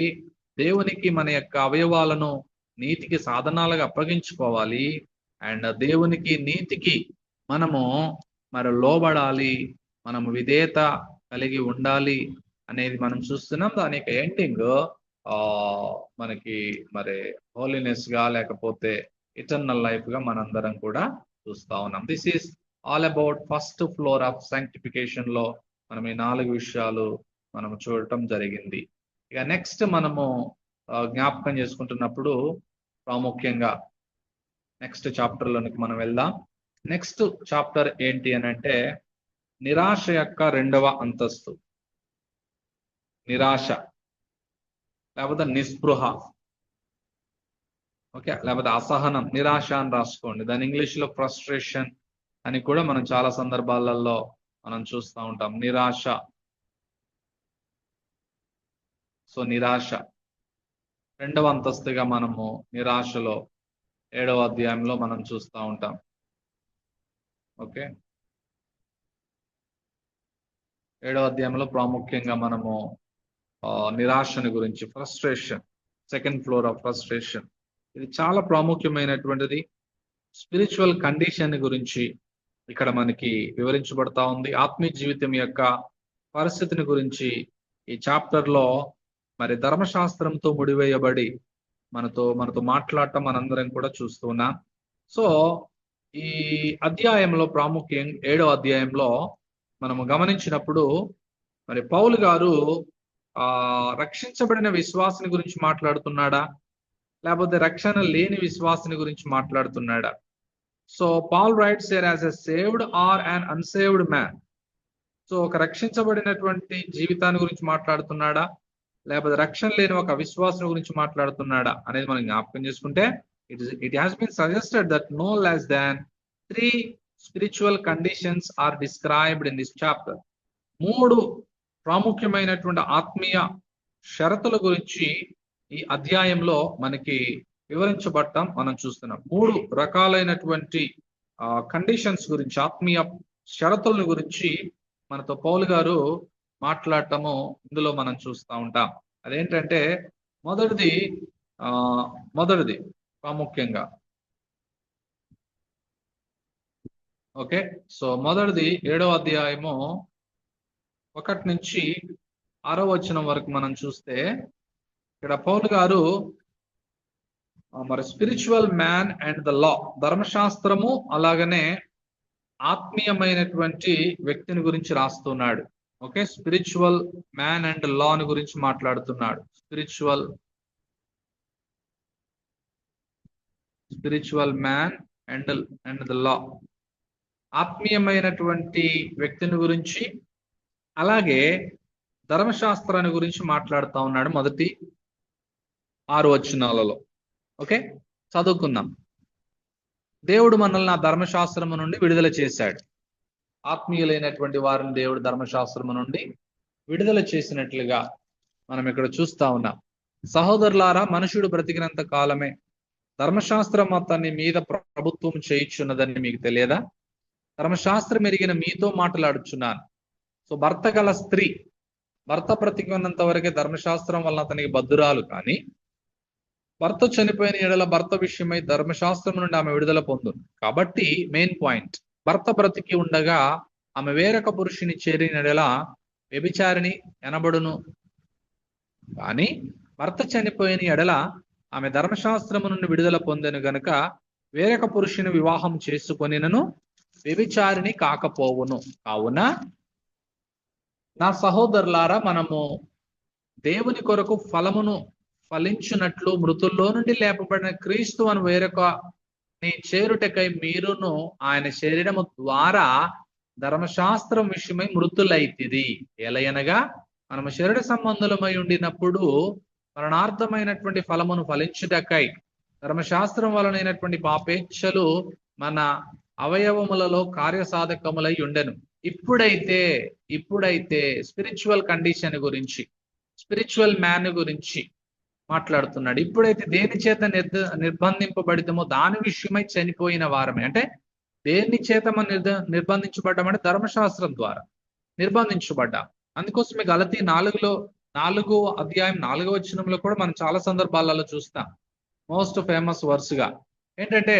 S1: దేవునికి మన యొక్క అవయవాలను నీతికి సాధనాలుగా అప్పగించుకోవాలి. అండ్ దేవునికి నీతికి మనము మరి లోబడాలి, మనము విధేయత కలిగి ఉండాలి అనేది మనం చూస్తున్నాం. దాని యొక్క ఎండింగ్ మనకి మరి హోలీనెస్ గా, లేకపోతే ఇటర్నల్ లైఫ్ గా మనందరం కూడా చూస్తా ఉన్నాం. This is all about first floor of sanctification లో మనం ఈ 4 విషయాలు మనం చూడటం జరిగింది. ఇక నెక్స్ట్ మనము జ్ఞాపకం చేసుకుంటున్నప్పుడు ప్రాముఖ్యంగా నెక్స్ట్ చాప్టర్ లోనికి మనం వెళ్దాం. నెక్స్ట్ చాప్టర్ ఏంటి అని అంటే, నిరాశ యొక్క 2వ అంతస్తు. నిరాశ లేకపోతే నిస్పృహ, ఓకే, లేకపోతే అసహనం, నిరాశ అని రాసుకోండి. దాని ఇంగ్లీష్ లో ఫ్రస్ట్రేషన్ అని కూడా మనం చాలా సందర్భాలలో మనం చూస్తూ ఉంటాం. నిరాశ. సో నిరాశ 2వ అంతస్తుగా మనము నిరాశలో 7వ అధ్యాయంలో మనం చూస్తూ ఉంటాం. ఓకే, 7వ అధ్యాయంలో ప్రాముఖ్యంగా మనము నిరాశని గురించి, frustration, 2nd floor of frustration, ఇది చాలా ప్రాముఖ్యమైనటువంటిది. స్పిరిచువల్ కండిషన్ గురించి ఇక్కడ మనకి వివరించబడతా ఉంది. ఆత్మీయ జీవితం యొక్క పరిస్థితిని గురించి ఈ చాప్టర్ లో మరి ధర్మశాస్త్రంతో ముడివేయబడి మనతో మాట్లాడటం మనందరం కూడా చూస్తూ ఉన్నాం. సో ఈ అధ్యాయంలో ప్రాముఖ్యం 7వ అధ్యాయంలో మనము గమనించినప్పుడు మరి పౌలు గారు రక్షించబడిన విశ్వాసుని గురించి మాట్లాడుతున్నాడా, లేకపోతే రక్షణ లేని విశ్వాసుని గురించి మాట్లాడుతున్నాడా? So Paul writes here as a saved or un unsaved man. So ఒక రక్షించబడినటువంటి జీవితాన్ని గురించి మాట్లాడుతున్నాడా, లేకపోతే రక్షణ లేని ఒక విశ్వాసం గురించి మాట్లాడుతున్నాడా అనేది మనం జ్ఞాపకం చేసుకుంటే, it has been suggested that no less than 3 spiritual conditions are described in this chapter. 3 ప్రాముఖ్యమైనటువంటి ఆత్మీయ షరతుల గురించి ఈ అధ్యాయంలో మనకి వివరించబడటం మనం చూస్తున్నాం. 3 రకాలైనటువంటి కండిషన్స్ గురించి, ఆత్మీయ షరతుల గురించి మనతో పౌలు గారు మాట్లాడటము ఇందులో మనం చూస్తూ ఉంటాం. అదేంటంటే మొదటిది ప్రాముఖ్యంగా, ఓకే, సో మొదటిది 7వ అధ్యాయము 1 నుంచి 6వ వచనం వరకు మనం చూస్తే, ఇక్కడ పౌలు గారు మరి spiritual man and the law, ధర్మశాస్త్రము అలాగనే ఆత్మీయమైనటువంటి వ్యక్తిని గురించి రాస్తున్నాడు. ఓకే, స్పిరిచువల్ మ్యాన్ అండ్ లాని గురించి మాట్లాడుతున్నాడు. Spiritual man and the law, ఆత్మీయమైనటువంటి వ్యక్తిని గురించి, అలాగే ధర్మశాస్త్రాన్ని గురించి మాట్లాడుతూ ఉన్నాడు మొదటి 6 వచనాలలో. ఓకే, చదువుకుందాం. దేవుడు మనల్ని ఆ ధర్మశాస్త్రము నుండి విడుదల చేశాడు. ఆత్మీయులైనటువంటి వారిని దేవుడు ధర్మశాస్త్రము నుండి విడుదల చేసినట్లుగా మనం ఇక్కడ చూస్తా ఉన్నాం. సహోదరులారా, మనుషుడు బ్రతికినంత కాలమే ధర్మశాస్త్రం అతని మీద ప్రభుత్వం చేయించున్నదని మీకు తెలియదా? ధర్మశాస్త్రం ఎరిగిన మీతో మాట్లాడుచున్నాను. సో భర్త గల స్త్రీ భర్త బ్రతికినంత వరకే ధర్మశాస్త్రం వలన అతనికి బద్దురాలు, కానీ భర్త చనిపోయిన ఎడల భర్త విషయమై ధర్మశాస్త్రం నుండి ఆమె విడుదల పొందును. కాబట్టి మెయిన్ పాయింట్, భర్త బ్రతికి ఉండగా ఆమె వేరొక పురుషుని చేరిన ఎడల వ్యభిచారిణి ఎనబడును. కానీ భర్త చనిపోయిన ఎడల ఆమె ధర్మశాస్త్రము నుండి విడుదల పొందెను గనుక వేరొక పురుషుని వివాహం చేసుకొనినను వ్యభిచారిణి కాకపోవును. కావున నా సహోదరులారా, మనము దేవుని కొరకు ఫలమును ఫలించునట్లు మృతుల్లో నుండి లేపబడిన క్రీస్తు అని వేరొక నీ చేరుటకై మీరును ఆయన శరీరము ద్వారా ధర్మశాస్త్రం విషయమై మృతులైతిది. ఎలయనగా మనము శరీర సంబంధులమై ఉండినప్పుడు మరణార్థమైనటువంటి ఫలమును ఫలించుటకై ధర్మశాస్త్రం వలనైనటువంటి పాపేచ్ఛలు మన అవయవములలో కార్యసాధకములై ఉండెను. ఇప్పుడైతే స్పిరిచువల్ కండిషన్ గురించి, స్పిరిచువల్ మ్యాన్ గురించి మాట్లాడుతున్నాడు. ఇప్పుడైతే దేని చేత నిర్బంధింపబడితమో దాని విషయమై చనిపోయిన వారమే. అంటే దేని చేత మనం నిర్బంధించబడ్డామంటే ధర్మశాస్త్రం ద్వారా నిర్బంధించబడ్డాం. అందుకోసమే గలతీ 4వ అధ్యాయం 4వ వచనంలో కూడా మనం చాలా సందర్భాలలో చూస్తాం. మోస్ట్ ఫేమస్ వర్స్గా ఏంటంటే,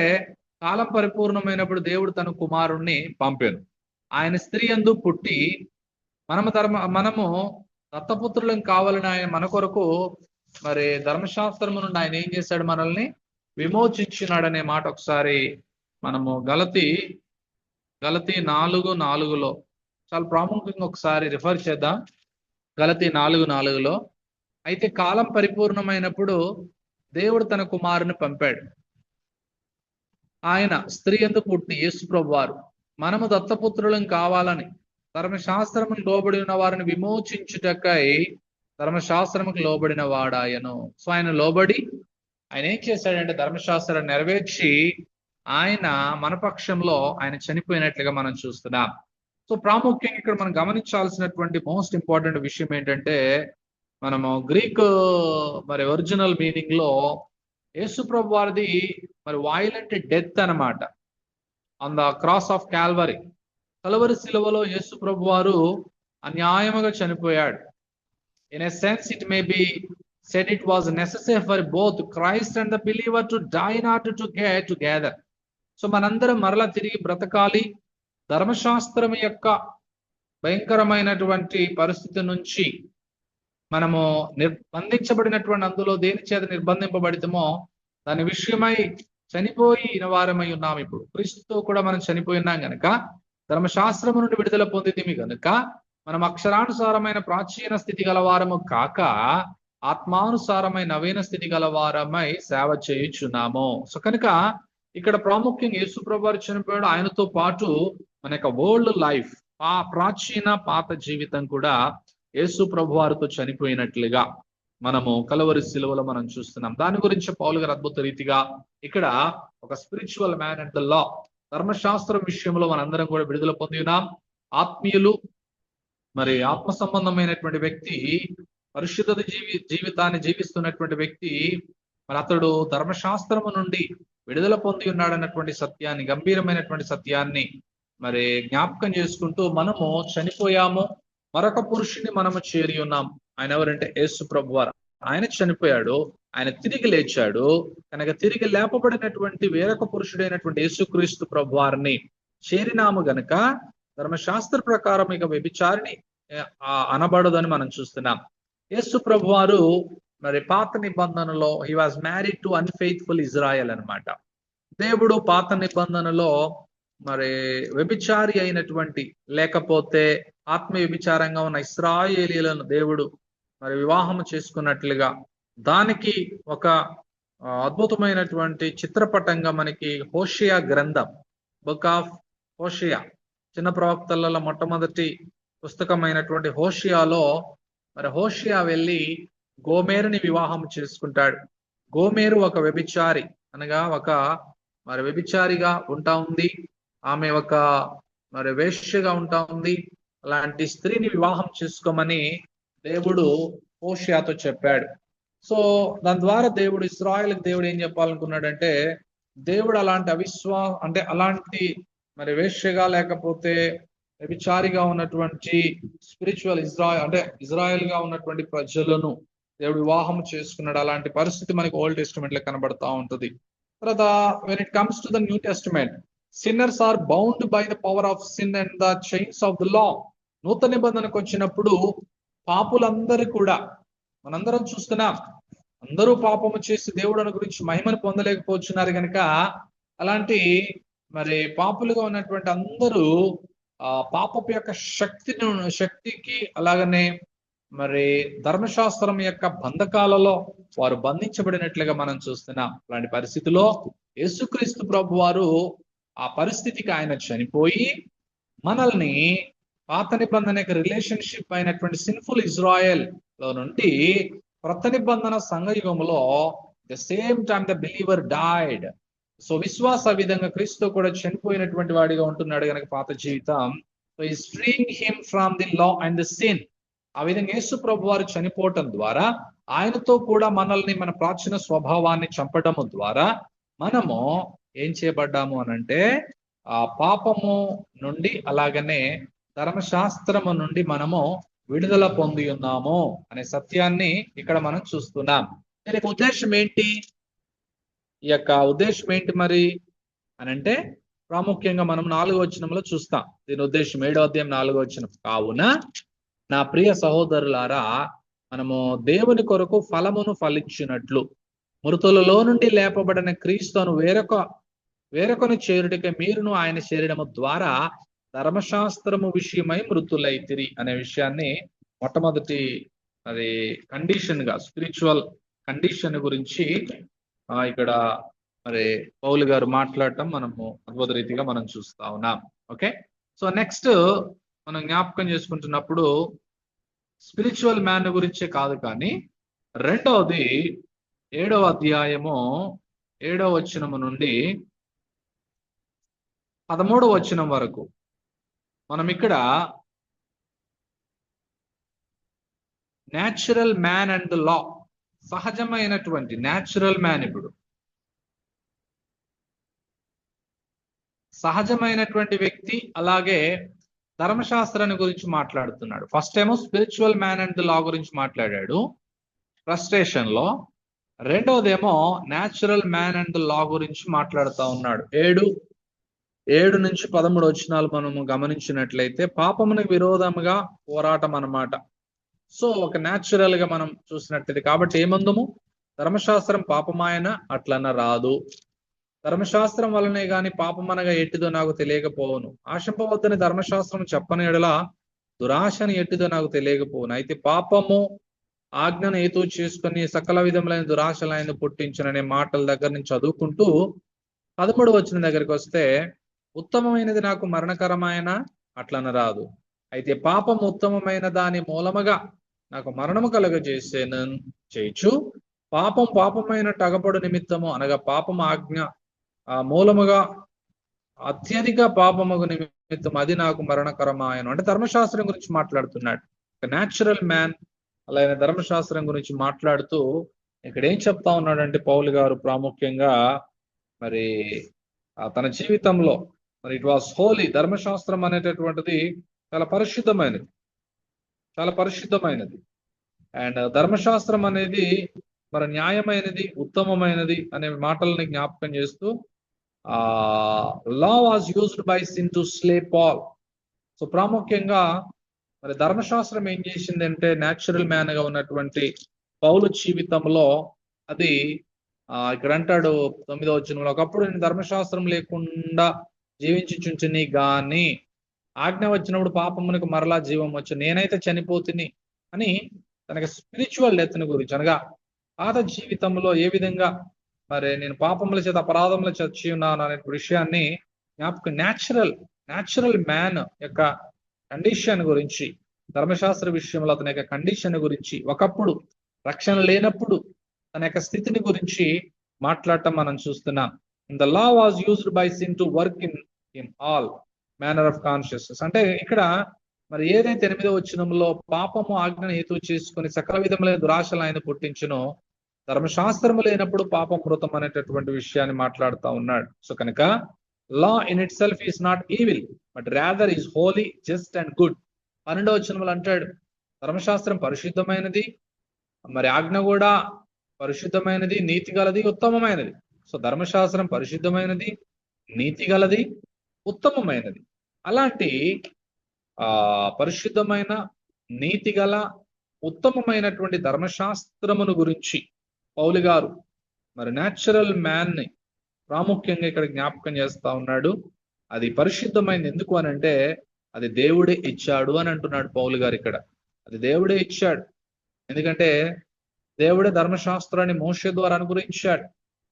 S1: కాలం పరిపూర్ణమైనప్పుడు దేవుడు తన కుమారుణ్ణి పంపాను, ఆయన స్త్రీ యందు పుట్టి మనము దత్తపుత్రులం కావాలని ఆయన మన కొరకు మరి ధర్మశాస్త్రము నుండి ఆయన ఏం చేశాడు, మనల్ని విమోచించినాడనే మాట ఒకసారి మనము గలతీ 4:4లో చాలా ప్రాముఖ్యంగా ఒకసారి రిఫర్ చేద్దాం. గలతీ 4:4లో, అయితే కాలం పరిపూర్ణమైనప్పుడు దేవుడు తన కుమారుని పంపాడు, ఆయన స్త్రీ యందు పుట్టి యేసు ప్రభువారు మనము దత్తపుత్రులం కావాలని ధర్మశాస్త్రమును లోబడి ఉన్న వారిని విమోచించుటకై ధర్మశాస్త్రముకు లోబడిన వాడాయను. సో ఆయన లోబడి ఆయన ఏం చేశాడంటే ధర్మశాస్త్రాన్ని నెరవేర్చి ఆయన మన పక్షంలో ఆయన చనిపోయినట్లుగా మనం చూస్తున్నాం. సో ప్రాముఖ్యంగా ఇక్కడ మనం గమనించాల్సినటువంటి మోస్ట్ ఇంపార్టెంట్ విషయం ఏంటంటే, మనము గ్రీక్ మరి ఒరిజినల్ మీనింగ్ లో యేసు ప్రభు వారిది మరి వైలెంట్ డెత్ అన్నమాట. On the cross of Calvary, Calvary శిలువలో యేసు ప్రభు వారు అన్యాయముగా చనిపోయాడు. In a sense it may be said it was necessary for both Christ and the believer to die in order to get together. So మనందరం మరలా తిరిగి బ్రతకాలి, ధర్మశాస్త్రం యొక్క భయంకరమైనటువంటి పరిస్థితి నుంచి మనము నిర్బంధించబడినటువంటి అందులో దేని చేత నిర్బంధింపబడితమో దాని విషయమై చనిపోయిన వారమై ఉన్నాం. ఇప్పుడు క్రీస్తుతో కూడా మనం చనిపోయి ఉన్నాం గనుక ధర్మశాస్త్రము నుండి విడుదల పొందితిమి గనుక మనం అక్షరానుసారమైన ప్రాచీన స్థితి గలవారము కాక ఆత్మానుసారమైన నవీన స్థితి గలవారమై సేవ చేయుచున్నాము. సో కనుక ఇక్కడ ప్రాముఖ్యంగా యేసు ప్రభు వారు చనిపోయాడు, ఆయనతో పాటు మన యొక్క వరల్డ్ లైఫ్, ఆ ప్రాచీన పాత జీవితం కూడా యేసు ప్రభు వారితో చనిపోయినట్లుగా మనము కల్వరి శిలువలో మనం చూస్తున్నాం. దాని గురించి పౌలు గారు అద్భుత రీతిగా ఇక్కడ ఒక స్పిరిచువల్ మ్యాన్ అండ్ ద లా, ధర్మశాస్త్రం విషయంలో మనందరం కూడా విడుదల పొంది ఉన్నాం. ఆత్మీయులు, మరి ఆత్మ సంబంధమైనటువంటి వ్యక్తి, పరిశుద్ధ జీవితాన్ని జీవిస్తున్నటువంటి వ్యక్తి, మరి అతడు ధర్మశాస్త్రము నుండి విడుదల పొంది ఉన్నాడన్నటువంటి సత్యాన్ని, గంభీరమైనటువంటి సత్యాన్ని మరి జ్ఞాపకం చేసుకుంటూ మనము చనిపోయాము, మరొక పురుషుని మనము చేరి ఉన్నాం. ఆయన ఎవరంటే యేసు ప్రభువారు. ఆయన చనిపోయాడు, ఆయన తిరిగి లేచాడు కనుక తిరిగి లేపబడినటువంటి వేరొక పురుషుడైనటువంటి యేసుక్రీస్తు ప్రభువారిని చేరినాము గనక ధర్మశాస్త్ర ప్రకారం ఇక వ్యభిచారిణి అనబడదని మనం చూస్తున్నాం. యేసు ప్రభువారు మరి పాత నిబంధనలో he was married to unfaithful Israel అన్నమాట. దేవుడు పాత నిబంధనలో మరి వ్యభిచారి అయినటువంటి, లేకపోతే ఆత్మ వ్యభిచారంగా ఉన్న ఇశ్రాయేలీలను దేవుడు మరి వివాహం చేసుకున్నట్లుగా దానికి ఒక అద్భుతమైనటువంటి చిత్రపటంగా మనకి హోషియా గ్రంథం, బుక్ ఆఫ్ హోషియా, చిన్న ప్రవక్తలలో మొట్టమొదటి పుస్తకమైనటువంటి హోషియాలో మరి హోషియా వెళ్ళి గోమేరుని వివాహం చేసుకుంటాడు. గోమేరు ఒక వ్యభిచారి, అనగా ఒక మరి వ్యభిచారిగా ఉంటా ఉంది, ఆమె ఒక మరి వేశ్యగా ఉంటా ఉంది. అలాంటి స్త్రీని వివాహం చేసుకోమని దేవుడు హోషియాతో చెప్పాడు. సో దాని ద్వారా దేవుడు ఇశ్రాయేలుకి దేవుడు ఏం చెప్పాలనుకున్నాడంటే, దేవుడు అలాంటి అంటే అలాంటి మరి వేశ్యగా లేకపోతే వ్యభిచారిగా ఉన్నటువంటి స్పిరిచువల్ ఇజ్రాయెల్ గా ఉన్నటువంటి ప్రజలను దేవుడు వివాహం చేసుకున్నాడు. అలాంటి పరిస్థితి మనకి ఓల్డ్ టెస్టిమెంట్ లో కనబడతా ఉంటుంది. తర్వాత when it comes to the New Testament, sinners are bound by the power of sin and the chains of the law. నూతన నిబంధనకు వచ్చినప్పుడు పాపులందరూ కూడా మనందరం చూస్తున్నాం. అందరూ పాపము చేసి దేవుడు గురించి మహిమను పొందలేకపోతున్నారు కనుక అలాంటి మరి పాపులుగా ఉన్నటువంటి అందరూ పాపపు యొక్క శక్తికి అలాగనే మరి ధర్మశాస్త్రం యొక్క బంధకాలలో వారు బంధించబడినట్లుగా మనం చూస్తున్నాం. అలాంటి పరిస్థితిలో యేసుక్రీస్తు ప్రభు వారు ఆ పరిస్థితికి ఆయన చనిపోయి మనల్ని పాత నిబంధన యొక్క రిలేషన్షిప్ అయినటువంటి సిన్ఫుల్ ఇజ్రాయెల్ లో నుండి క్రొత్త నిబంధన సంఘయుగంలో the same time the believer died. So విశ్వాస విధంగా క్రీస్తు కూడా చనిపోయినటువంటి వాడిగా ఉంటున్నాడు కనుక పాత జీవితం. So is freeing him from the law and the sin. ఆ విధంగా యేసు ప్రభు వారు చనిపోవటం ద్వారా ఆయనతో కూడా మనల్ని మన ప్రాచీన స్వభావాన్ని చంపడము ద్వారా మనము ఏం చేయబడ్డాము అనంటే ఆ పాపము నుండి అలాగనే ధర్మశాస్త్రము నుండి మనము విడుదల పొంది ఉన్నాము అనే సత్యాన్ని ఇక్కడ మనం చూస్తున్నాం. దీనికి ఉద్దేశం ఏంటి? ఈ యొక్క ఉద్దేశం ఏంటి మరి అనంటే ప్రాముఖ్యంగా మనం 4వ వచనంలో చూస్తాం. దీని ఉద్దేశం 7వ అధ్యాయం 4వ వచనం. కావున నా ప్రియ సహోదరులారా, మనము దేవుని కొరకు ఫలమును ఫలించినట్లు మృతులలో నుండి లేపబడిన క్రీస్తును వేరొకను చేరుటకే మీరును ఆయన శరీరము ద్వారా ధర్మశాస్త్రము విషయమై మృతులైతిరి అనే విషయాన్ని మొట్టమొదటి అది కండిషన్ గా స్పిరిచువల్ కండిషన్ గురించి ఇక్కడ మరి పౌలు గారు మాట్లాడటం మనము అద్భుత రీతిగా మనం చూస్తా ఉన్నాం. ఓకే, సో నెక్స్ట్ మనం జ్ఞాపకం చేసుకుంటున్నప్పుడు స్పిరిచువల్ మ్యాన్ గురించే కాదు కానీ రెండవది 7వ అధ్యాయము 7వ వచనము నుండి 13వ వచనం వరకు మనం ఇక్కడ natural man and the law, సహజమైనటువంటి న్యాచురల్ మ్యాన్, ఇప్పుడు సహజమైనటువంటి వ్యక్తి అలాగే ధర్మశాస్త్రాన్ని గురించి మాట్లాడుతున్నాడు. ఫస్ట్ ఏమో spiritual man and the law గురించి మాట్లాడాడు ఫ్రస్ట్రేషన్ లో. రెండవదేమో natural man and the law గురించి మాట్లాడుతూ ఉన్నాడు. 7 నుంచి 13 వచనాలు మనము గమనించినట్లయితే పాపమునకు విరోధముగా పోరాటం అన్నమాట. సో ఒక న్యాచురల్ గా మనం చూసినట్లయితే కాబట్టి ఏమందము ధర్మశాస్త్రం పాపమాయన అట్లన్న రాదు, ధర్మశాస్త్రం వలనే గాని పాపమనగా ఎట్టిదో నాకు తెలియకపోవును, ఆశింపవద్దని ధర్మశాస్త్రం చెప్పని ఎడల దురాశని ఎట్టిదో నాకు తెలియకపోవును. అయితే పాపము ఆజ్ఞను హేతు చేసుకుని సకల విధములైన దురాశలైన పుట్టించుననే మాటల దగ్గర నుంచి చదువుకుంటూ 13వ వచనం దగ్గరికి వస్తే ఉత్తమమైనది నాకు మరణకరమైన అట్లన రాదు, అయితే పాపం ఉత్తమమైన దాని మూలముగా నాకు మరణము చేయొచ్చు. పాపమైన టగపడు నిమిత్తము అనగా పాపము ఆజ్ఞ మూలముగా అత్యధిక పాపముగు నిమిత్తం అది నాకు మరణకరమాయను. అంటే ధర్మశాస్త్రం గురించి మాట్లాడుతున్నాడు. న్యాచురల్ మ్యాన్ అలాగే ధర్మశాస్త్రం గురించి మాట్లాడుతూ ఇక్కడ ఏం చెప్తా ఉన్నాడంటే పౌలు గారు ప్రాముఖ్యంగా మరి తన జీవితంలో మరి ఇట్ వాస్ హోలీ. ధర్మశాస్త్రం అనేటటువంటిది చాలా పరిశుద్ధమైనది. అండ్ ధర్మశాస్త్రం అనేది మరి న్యాయమైనది, ఉత్తమమైనది అనే మాటల్ని జ్ఞాపకం చేస్తూ law was used by sin to slay Paul. So ప్రాముఖ్యంగా మరి ధర్మశాస్త్రం ఏం చేసిందంటే న్యాచురల్ మ్యాన్ గా ఉన్నటువంటి పౌలు జీవితంలో అది ఇక్కడ అంటాడు 9వ వచనంలో, ఒకప్పుడు నేను ధర్మశాస్త్రం లేకుండా జీవించుచుంచుని గాని ఆజ్ఞ వచ్చినప్పుడు పాపమునకు మరలా జీవం వచ్చు, నేనైతే చనిపోతుని అని తనకి స్పిరిచువల్ డెత్ ని గురించి అనగా పాత జీవితంలో ఏ విధంగా మరి నేను పాపముల చేత అపరాధముల చచ్చి ఉన్నాను అనే విషయాన్ని జ్ఞాపకం న్యాచురల్ మ్యాన్ యొక్క కండిషన్ గురించి, ధర్మశాస్త్ర విషయంలో అతని యొక్క కండిషన్ గురించి, ఒకప్పుడు రక్షణ లేనప్పుడు తన యొక్క స్థితిని గురించి మాట్లాడటం మనం చూస్తున్నాం. The law was used by sin to work in all manner of consciousness. అంటే ఇక్కడ మరి ఏదైతే 8వ వచనంలో పాపము ఆజ్ఞను హేతు చేసుకుని సకల విధములైన దురాశలు ఆయన పుట్టించునో, ధర్మశాస్త్రము లేనప్పుడు పాపం మృతం అనేటటువంటి విషయాన్ని మాట్లాడుతూ ఉన్నాడు. సో కనుక law in itself is not evil but rather is holy, just and good. 12వ వచనంలో అంటాడు ధర్మశాస్త్రం పరిశుద్ధమైనది, మరి ఆజ్ఞ కూడా పరిశుద్ధమైనది, నీతి గలది, ఉత్తమమైనది. సో ధర్మశాస్త్రం పరిశుద్ధమైనది, నీతి గలది, ఉత్తమమైనది. అలాంటి పరిశుద్ధమైన, నీతి గల, ఉత్తమమైనటువంటి ధర్మశాస్త్రమును గురించి పౌలు గారు మరి న్యాచురల్ మ్యాన్ ని ప్రాముఖ్యంగా ఇక్కడ జ్ఞాపకం చేస్తా ఉన్నాడు. అది పరిశుద్ధమైనది ఎందుకు అని అంటే అది దేవుడే ఇచ్చాడు అని అంటున్నాడు పౌలు గారు ఇక్కడ. అది దేవుడే ఇచ్చాడు, ఎందుకంటే దేవుడే ధర్మశాస్త్రాన్ని మోషే ద్వారా అనుగ్రహించాడు.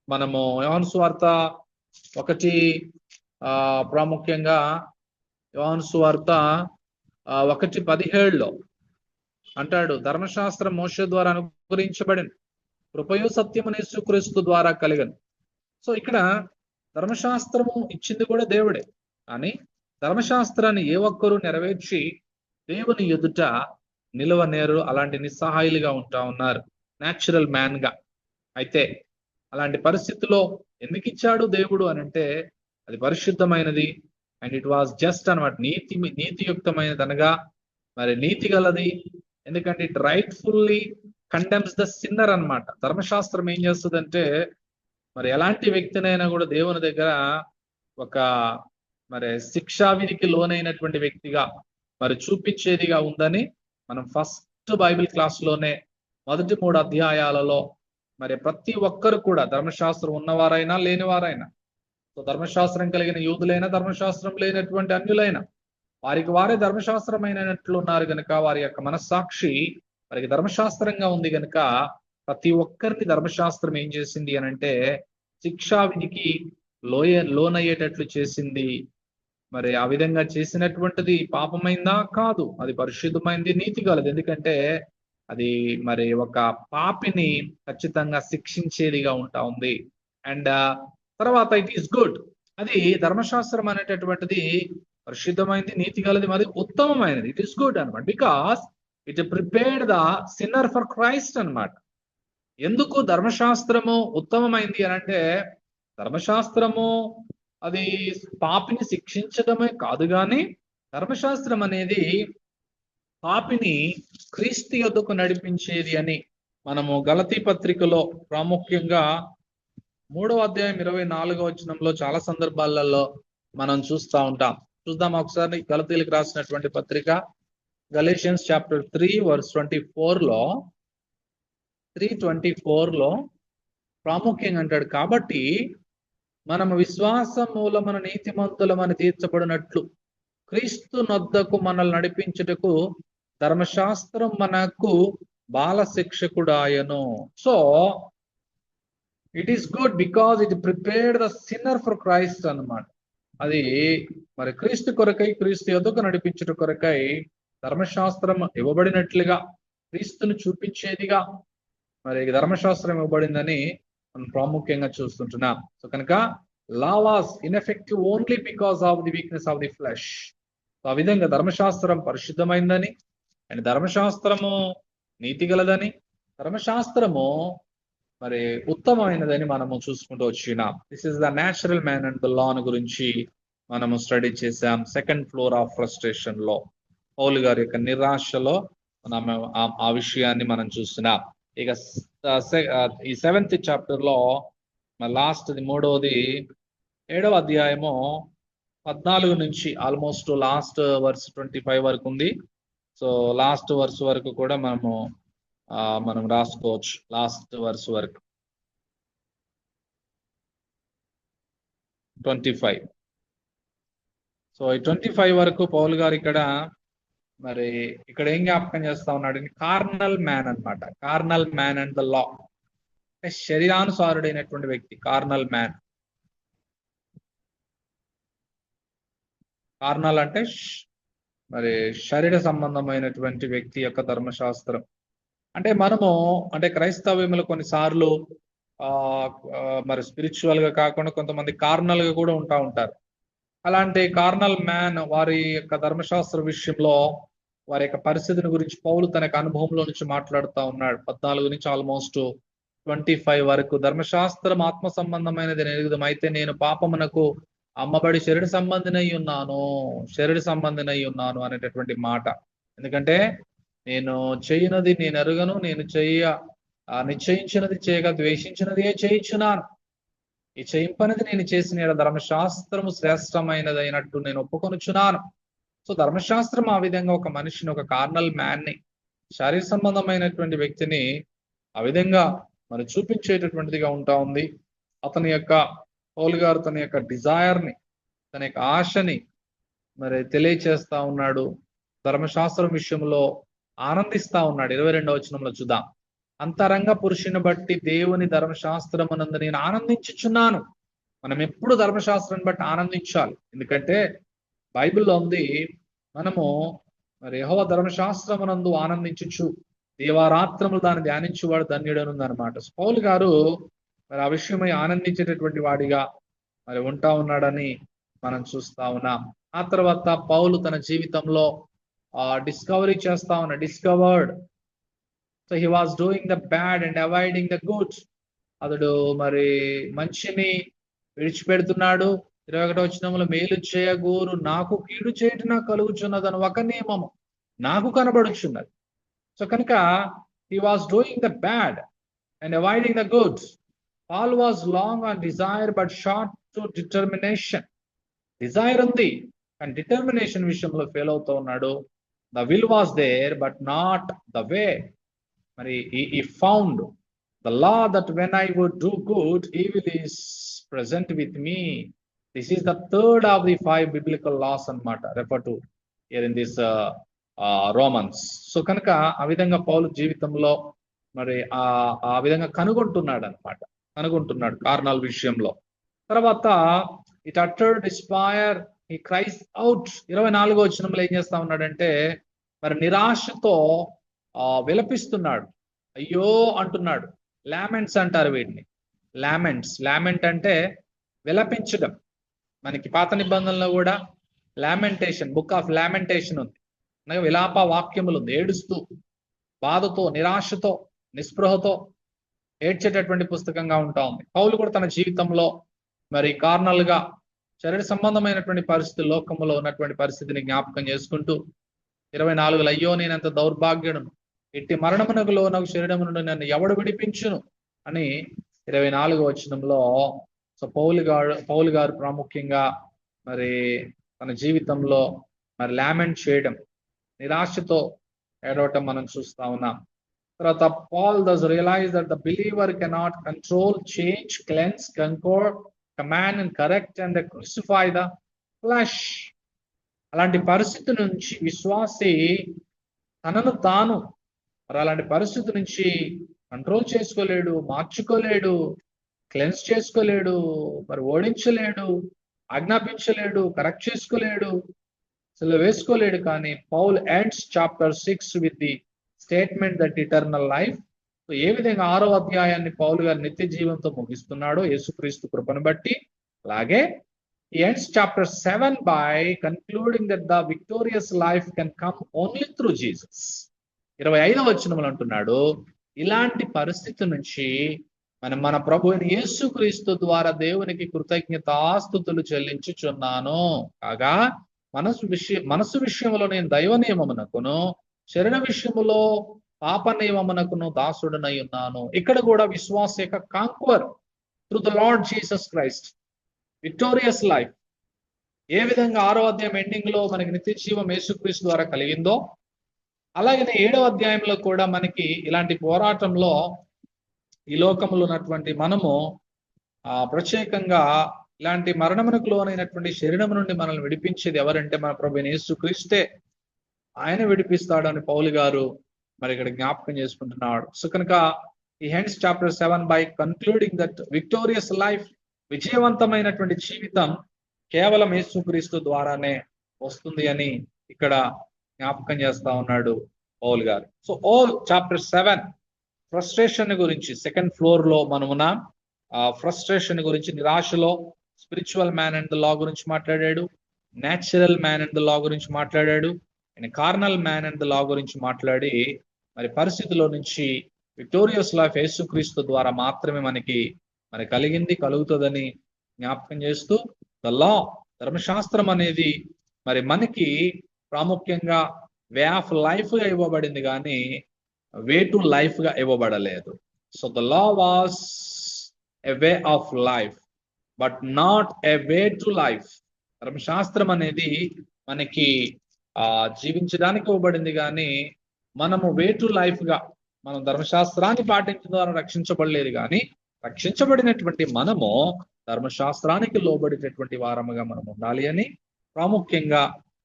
S1: మనము యోహాను సువార్త 1 ప్రాముఖ్యంగా యోహాను సువార్త 1:17 అంటాడు, ధర్మశాస్త్రం మోషే ద్వారా అనుగ్రహించబడింది, కృపయు సత్యమును యేసుక్రీస్తు ద్వారా కలిగను. సో ఇక్కడ ధర్మశాస్త్రము ఇచ్చింది కూడా దేవుడే, కానీ ధర్మశాస్త్రాన్ని ఏ ఒక్కరూ నెరవేర్చి దేవుని ఎదుట నిలవనేరు, అలాంటి నిస్సహాయులుగా ఉంటా ఉన్నారు న్యాచురల్ మ్యాన్ గా. అయితే అలాంటి పరిస్థితిలో ఎందుకు ఇచ్చాడు దేవుడు అని అంటే అది పరిశుద్ధమైనది, అండ్ ఇట్ వాజ్ జస్ట్ అనమాట, నీతియుక్తమైనది అనగా మరి నీతి గలది. ఎందుకంటే it rightfully condemns the sinner అన్నమాట. ధర్మశాస్త్రం ఏం చేస్తుందంటే మరి ఎలాంటి వ్యక్తినైనా కూడా దేవుని దగ్గర ఒక మరి శిక్షావిధికి లోనైనటువంటి వ్యక్తిగా మరి చూపించేదిగా ఉందని మనం ఫస్ట్ బైబిల్ క్లాస్ లోనే మొదటి 3 అధ్యాయాలలో మరి ప్రతి ఒక్కరు కూడా ధర్మశాస్త్రం ఉన్నవారైనా లేనివారైనా, సో ధర్మశాస్త్రం కలిగిన యూదులైనా ధర్మశాస్త్రం లేనటువంటి అన్యులైనా వారికి వారే ధర్మశాస్త్రమైనట్లు ఉన్నారు కనుక వారి యొక్క మనస్సాక్షి వారికి ధర్మశాస్త్రంగా ఉంది కనుక ప్రతి ఒక్కరిని ధర్మశాస్త్రం ఏం చేసింది అని అంటే శిక్షావిధికి లోనయ్యేటట్లు చేసింది. మరి ఆ విధంగా చేసినటువంటిది పాపమైందా? కాదు, అది పరిశుద్ధమైంది, నీతి కలదు. ఎందుకంటే అది మరి ఒక పాపిని ఖచ్చితంగా శిక్షించేదిగా ఉంటా ఉంది. అండ్ తర్వాత ఇట్ ఈస్ గుడ్, అది ధర్మశాస్త్రం అనేటటువంటిది పరిశుద్ధమైనది, నీతి గలది, మరి ఉత్తమమైనది. ఇట్ ఈస్ గుడ్ అనమాట, because it prepared the sinner for Christ అనమాట. ఎందుకు ధర్మశాస్త్రము ఉత్తమమైంది అని అంటే ధర్మశాస్త్రము అది పాపిని శిక్షించడమే కాదు, కానీ ధర్మశాస్త్రం అనేది పాపిని క్రీస్తు యొద్దకు నడిపించేది అని మనము గలతీ పత్రికలో ప్రాముఖ్యంగా 3వ అధ్యాయం 24వ వచనంలో చాలా సందర్భాలలో మనం చూస్తూ ఉంటాం. చూద్దాం ఒకసారి గలతీలకు రాసినటువంటి పత్రిక గలేషియన్స్ చాప్టర్ 3 వర్స్ 24లో 3:24లో ప్రాముఖ్యంగా అంటాడు, కాబట్టి మనము విశ్వాసం మూలమున నీతిమంతులమని తీర్చబడినట్లు క్రీస్తు నొద్దకు మనల్ని నడిపించుటకు ధర్మశాస్త్రం మనకు బాల శిక్షకుడాయను. So it is good because it prepared the sinner for Christ అన్నమాట. అది మరి క్రీస్తు కొరకై, క్రీస్తు యొద్దకు నడిపించుట కొరకై ధర్మశాస్త్రం ఇవ్వబడినట్లుగా, క్రీస్తును చూపించేదిగా మరి ధర్మశాస్త్రం ఇవ్వబడిందని మనం ప్రాముఖ్యంగా చూస్తుంటున్నాం. సో కనుక law was ineffective only because of the weakness of the flesh. So ఆ విధంగా ధర్మశాస్త్రం పరిశుద్ధమైందని, అండ్ ధర్మశాస్త్రము నీతి గలదని, ధర్మశాస్త్రము మరి ఉత్తమమైనదని మనము చూసుకుంటూ వచ్చినాం. This is the natural man and the law గురించి మనము స్టడీ చేసాం. 2nd ఫ్లోర్ ఆఫ్ ఫ్రస్ట్రేషన్ లో పౌలు గారి యొక్క నిరాశలో మనం ఆ విషయాన్ని మనం చూస్తున్నాం. ఇక ఈ 7th చాప్టర్ లో లాస్ట్ 3వది 7వ అధ్యాయము 14 నుంచి ఆల్మోస్ట్ లాస్ట్ వర్స్ 25 వరకు ఉంది. సో లాస్ట్ వర్స్ వరకు కూడా మనం రాసుకోవచ్చు. లాస్ట్ వర్స్ వరకు 25. సో ఈ 25 వరకు పౌలు గారు ఇక్కడ ఏం జ్ఞాపకం చేస్తా ఉన్నాడు? కార్నల్ మ్యాన్ అన్నమాట. కార్నల్ మ్యాన్ అండ్ ద లా, అంటే శరీరానుసారుడైనటువంటి వ్యక్తి. కార్నల్ మ్యాన్, కార్నల్ అంటే మరి శరీర సంబంధమైనటువంటి వ్యక్తి యొక్క ధర్మశాస్త్రం. అంటే అంటే క్రైస్తవ్యంలో కొన్నిసార్లు మరి స్పిరిచువల్ గా కాకుండా కొంతమంది కార్నల్ గా కూడా ఉంటారు. అలాంటి కార్నల్ మ్యాన్ వారి యొక్క ధర్మశాస్త్ర విషయంలో వారి యొక్క పరిస్థితిని గురించి పౌలు తన యొక్క అనుభవంలో నుంచి మాట్లాడుతూ ఉన్నాడు. 14 నుంచి ఆల్మోస్ట్ 25 వరకు. ధర్మశాస్త్రం ఆత్మ సంబంధమైనది ఎరుగుదం, అయితే నేను పాపమునకు అమ్మబడి శరీర సంబంధినై ఉన్నాను అనేటటువంటి మాట. ఎందుకంటే నేను చేయనది నేను ఎరుగను, నేను నిశ్చయించినది చేయగా ద్వేషించినది చేయించున్నాను. ఈ చేయింపనిది నేను చేసిన ధర్మశాస్త్రము శ్రేష్టమైనది అయినట్టు నేను ఒప్పుకొనుచున్నాను. సో ధర్మశాస్త్రం ఆ విధంగా ఒక మనిషిని, ఒక కార్నల్ మ్యాన్ ని శారీర సంబంధమైనటువంటి వ్యక్తిని ఆ విధంగా మరి చూపించేటటువంటిదిగా ఉంటా ఉంది. అతని యొక్క పౌలు గారు తన యొక్క డిజైర్ని, తన యొక్క ఆశని మరి తెలియచేస్తా ఉన్నాడు. ధర్మశాస్త్రం విషయంలో ఆనందిస్తా ఉన్నాడు. 22వ వచనంలో చూద్దాం. అంతరంగ పురుషుని బట్టి దేవుని ధర్మశాస్త్రమునందు నేను ఆనందించుచున్నాను. మనం ఎప్పుడు ధర్మశాస్త్రాన్ని బట్టి ఆనందించాలి. ఎందుకంటే బైబిల్లో ఉంది, మనము మరి యెహోవా ధర్మశాస్త్రమునందు ఆనందించుచు దేవారాత్రములు దాన్ని ధ్యానించువాడు ధన్యుడనుంది అనమాట. పౌలు గారు మరి ఆ విషయమై ఆనందించేటటువంటి వాడిగా మరి ఉంటా ఉన్నాడని మనం చూస్తా ఉన్నాం. ఆ తర్వాత పౌలు తన జీవితంలో డిస్కవరీ చేస్తా discovered. So he was doing the bad and avoiding the good. అతడు మరి మంచిని విడిచిపెడుతున్నాడు. 21వ వచనంలో మేలు చేయగోరు నాకు కీడు చేయట నాకు కలుగుచున్నదని ఒక నియమము నాకు కనబడుచున్నది. సో కనుక he was doing the bad and avoiding the good. Paul was long on desire but short to determination. Desire ఉంది కానీ డిటర్మినేషన్ విషయంలో ఫెయిల్ అవుతూ ఉన్నాడు. The will was there but not the way. మరి ఈ found the law that when I would do good, evil is present with me. This is the third of the 5 biblical laws anamata referred to here in this Romans. So కనుక ఆ విధంగా పౌలు జీవితంలో మరి ఆ విధంగా కనుగొంటున్నాడు కారణాల విషయంలో. తర్వాత it uttered despair, he cries out. 24వ వచనంలో ఏం చేస్తా ఉన్నాడంటే మరి నిరాశతో విలపిస్తున్నాడు, అయ్యో అంటున్నాడు. లామెంట్స్ అంటారు వీటిని. లామెంట్ అంటే విలపించడం. మనకి పాత నిబంధనలో కూడా లామెంటేషన్, బుక్ ఆఫ్ లామెంటేషన్ ఉంది. విలాప వాక్యములు ఉంది. ఏడుస్తూ, బాధతో, నిరాశతో, నిస్పృహతో ఏడ్చేటటువంటి పుస్తకంగా ఉంటా ఉంది. పౌలు కూడా తన జీవితంలో మరి కారణాలుగా శరీర సంబంధమైనటువంటి పరిస్థితి, లోకంలో ఉన్నటువంటి పరిస్థితిని జ్ఞాపకం చేసుకుంటూ 24లో అయ్యో నేనంత దౌర్భాగ్యుడును, ఇట్టి మరణమునకు లోనగు శరీరము నుండి నన్ను ఎవడు విడిపించును అని 24వ వచనంలో సో పౌలు గారు ప్రాముఖ్యంగా మరి తన జీవితంలో మరి లామెంట్ చేయడం, నిరాశతో ఏడవటం మనం చూస్తా ఉన్నాం. తర్వాత Paul does realize that the believer cannot control, change, cleanse, conquer, command and correct and crucify the flesh. అలాంటి పరిస్థితి నుంచి విశ్వాసి తనను తాను మరి అలాంటి పరిస్థితి నుంచి కంట్రోల్ చేసుకోలేడు, మార్చుకోలేడు, క్లెన్స్ చేసుకోలేడు, మరి ఓడించలేడు, ఆజ్ఞాపించలేడు, కరెక్ట్ చేసుకోలేడు, అసలు వేసుకోలేడు. కానీ Paul ends chapter 6 with the statement that eternal life. So ఏ విధంగా 6వ అధ్యాయాన్ని పౌలు గారు నిత్య జీవంతో ముగిస్తున్నాడో యేసుక్రీస్తు కృపను బట్టి, అలాగే he ends chapter 7 by concluding that the victorious life can come only through Jesus. 25వ వచనంలో అంటున్నాడు, ఇలాంటి పరిస్థితి నుంచి మన ప్రభు అయిన యేసుక్రీస్తు ద్వారా దేవునికి కృతజ్ఞతాస్తుతులు చెల్లించుచున్నాను. కాగా మనసు విషయంలో నేను దైవ నియమమునకును, శరీర విషయములో పాప నియమమునకును దాసుడనై ఉన్నాను. ఇక్కడ కూడా విశ్వాస యొక్క conquer through the Lord Jesus Christ, victorious life. ఏ విధంగా 6వ అధ్యాయం ఎండింగ్ లో మనకి నిత్య జీవం యేసుక్రీస్తు ద్వారా కలిగిందో, అలాగే 7వ అధ్యాయంలో కూడా మనకి ఇలాంటి పోరాటంలో ఈ లోకంలో ఉన్నటువంటి మనము ప్రత్యేకంగా ఇలాంటి మరణమునకు లోనైనటువంటి శరీరం నుండి మనల్ని విడిపించేది ఎవరంటే మన ప్రభువైన యేసుక్రీస్తే. ఆయన విడిపిస్తాడు అని పౌలు గారు మరి ఇక్కడ జ్ఞాపకం చేసుకుంటున్నాడు. సో కనుక ఈ ends chapter 7 by concluding that victorious life, విజయవంతమైనటువంటి జీవితం కేవలం యేసుక్రీస్తు ద్వారానే వస్తుంది అని ఇక్కడ జ్ఞాపకం చేస్తా ఉన్నాడు పౌల్ గారు. సో ఆల్ చాప్టర్ 7 ఫ్రస్ట్రేషన్ గురించి, సెకండ్ ఫ్లోర్ లో మనమున్న ఫ్రస్ట్రేషన్ గురించి, నిరాశలో spiritual man and the law గురించి మాట్లాడాడు, natural man and the law గురించి మాట్లాడాడు, and carnal man and the law గురించి మాట్లాడి మరి పరిస్థితిలో నుంచి విక్టోరియస్ లైఫ్ యేసుక్రీస్తు ద్వారా మాత్రమే మనకి కలుగుతుందని జ్ఞాపకం చేస్తూ, ద లా, ధర్మశాస్త్రం అనేది మరి మనకి ప్రాముఖ్యంగా వే ఆఫ్ లైఫ్ గా ఇవ్వబడింది కానీ వే టు లైఫ్ గా ఇవ్వబడలేదు. So the law was a way of life but not a way to life. ధర్మశాస్త్రం అనేది మనకి జీవించడానికి ఇవ్వబడింది కానీ మనము వే టు లైఫ్ గా మనం ధర్మశాస్త్రాన్ని పాటించడం ద్వారా రక్షించబడలేదు, కానీ రక్షించబడినటువంటి మనము ధర్మశాస్త్రానికి లోబడేటటువంటి వారముగా మనం ఉండాలి అని ప్రాముఖ్యంగా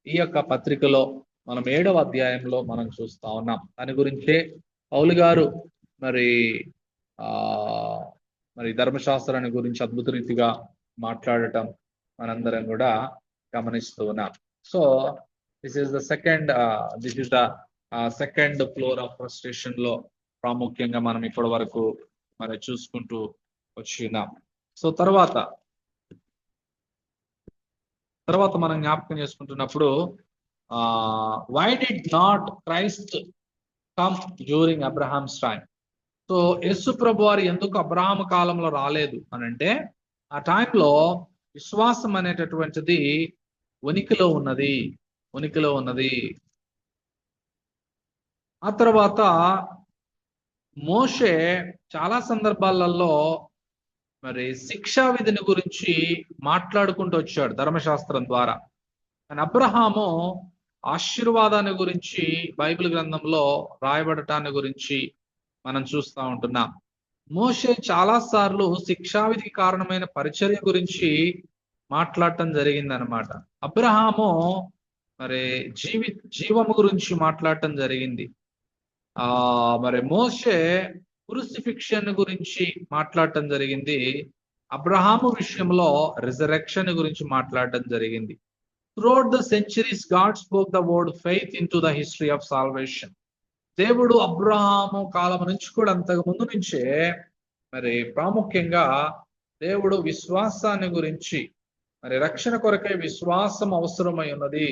S1: ఈ యొక్క పత్రికలో మనం 7వ అధ్యాయంలో మనం చూస్తా ఉన్నాం. దాని గురించే పౌలు గారు మరి ఆ మరి ధర్మశాస్త్రాన్ని గురించి అద్భుత రీతిగా మాట్లాడటం మనందరం కూడా గమనిస్తూ ఉన్నాం. So this is the second floor of frustration లో ప్రాముఖ్యంగా మనం ఇప్పటి వరకు మరి చూసుకుంటూ వచ్చి ఉన్నాం. సో తర్వాత మనం జ్ఞాపకం చేసుకుంటున్నప్పుడు why did not Christ come during Abraham's time. So యేసు ప్రభు వారు ఎందుకు అబ్రహాము కాలంలో రాలేదు అని అంటే, ఆ టైంలో విశ్వాసం అనేటటువంటిది ఉనికిలో ఉన్నది. ఆ తర్వాత మోషే చాలా సందర్భాలలో మరి శిక్షా విధిని గురించి మాట్లాడుకుంటూ వచ్చాడు ధర్మశాస్త్రం ద్వారా. కానీ అబ్రహాము ఆశీర్వాదాన్ని గురించి బైబిల్ గ్రంథంలో రాయబడటాన్ని గురించి మనం చూస్తూ ఉంటున్నాం. మోషే చాలా సార్లు శిక్షావిధికి కారణమైన పరిచర్య గురించి మాట్లాడటం జరిగింది అనమాట. అబ్రహాము మరి జీవము గురించి మాట్లాడటం జరిగింది. మరి మోషే క్రూసిఫిక్షన్ గురించి మాట్లాడటం జరిగింది. అబ్రహాము విషయంలో రిజరెక్షన్ గురించి మాట్లాడటం జరిగింది. Throughout the centuries God spoke the word faith in to the history of salvation. దేవుడు అబ్రహాము కాలం నుంచి కూడా అంతకు ముందు నుంచే మరి ప్రాముఖ్యంగా దేవుడు విశ్వాసాన్ని గురించి, మరి రక్షణ కొరకై విశ్వాసం అవసరమై ఉన్నది,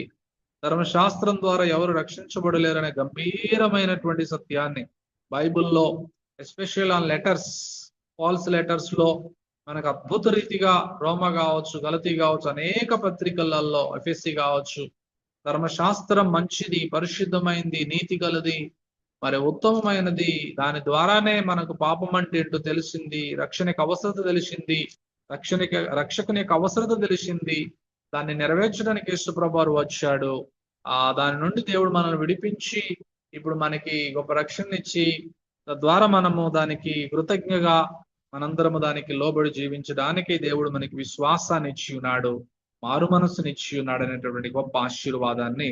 S1: ధర్మశాస్త్రం ద్వారా ఎవరు రక్షించబడలేరనే గంభీరమైనటువంటి సత్యాన్ని బైబిల్లో especial on letters, Paul's letters లో మనకు అద్భుత రీతిగా రోమా కావచ్చు, గలతీ కావచ్చు, అనేక పత్రికలలో, ఎఫెస్సి కావచ్చు, ధర్మశాస్త్రం మంచిది, పరిశుద్ధమైంది, నీతి గలది, మరి ఉత్తమమైనది, దాని ద్వారానే మనకు పాపం అంటే ఏంటో తెలిసింది, రక్షణకు అవసరత తెలిసింది, రక్షకుని యొక్క అవసరత తెలిసింది, దాన్ని నెరవేర్చడానికి యేసు ప్రభువారు వచ్చాడు. దాని నుండి దేవుడు మనల్ని విడిపించి ఇప్పుడు మనకి గొప్ప రక్షణ ఇచ్చి, తద్వారా మనము దానికి కృతజ్ఞగా మనందరము దానికి లోబడి జీవించడానికి దేవుడు మనకి విశ్వాసాన్ని ఇచ్చి ఉన్నాడు, మారు మనస్సుని ఇచ్చి ఉన్నాడు అనేటటువంటి గొప్ప ఆశీర్వాదాన్ని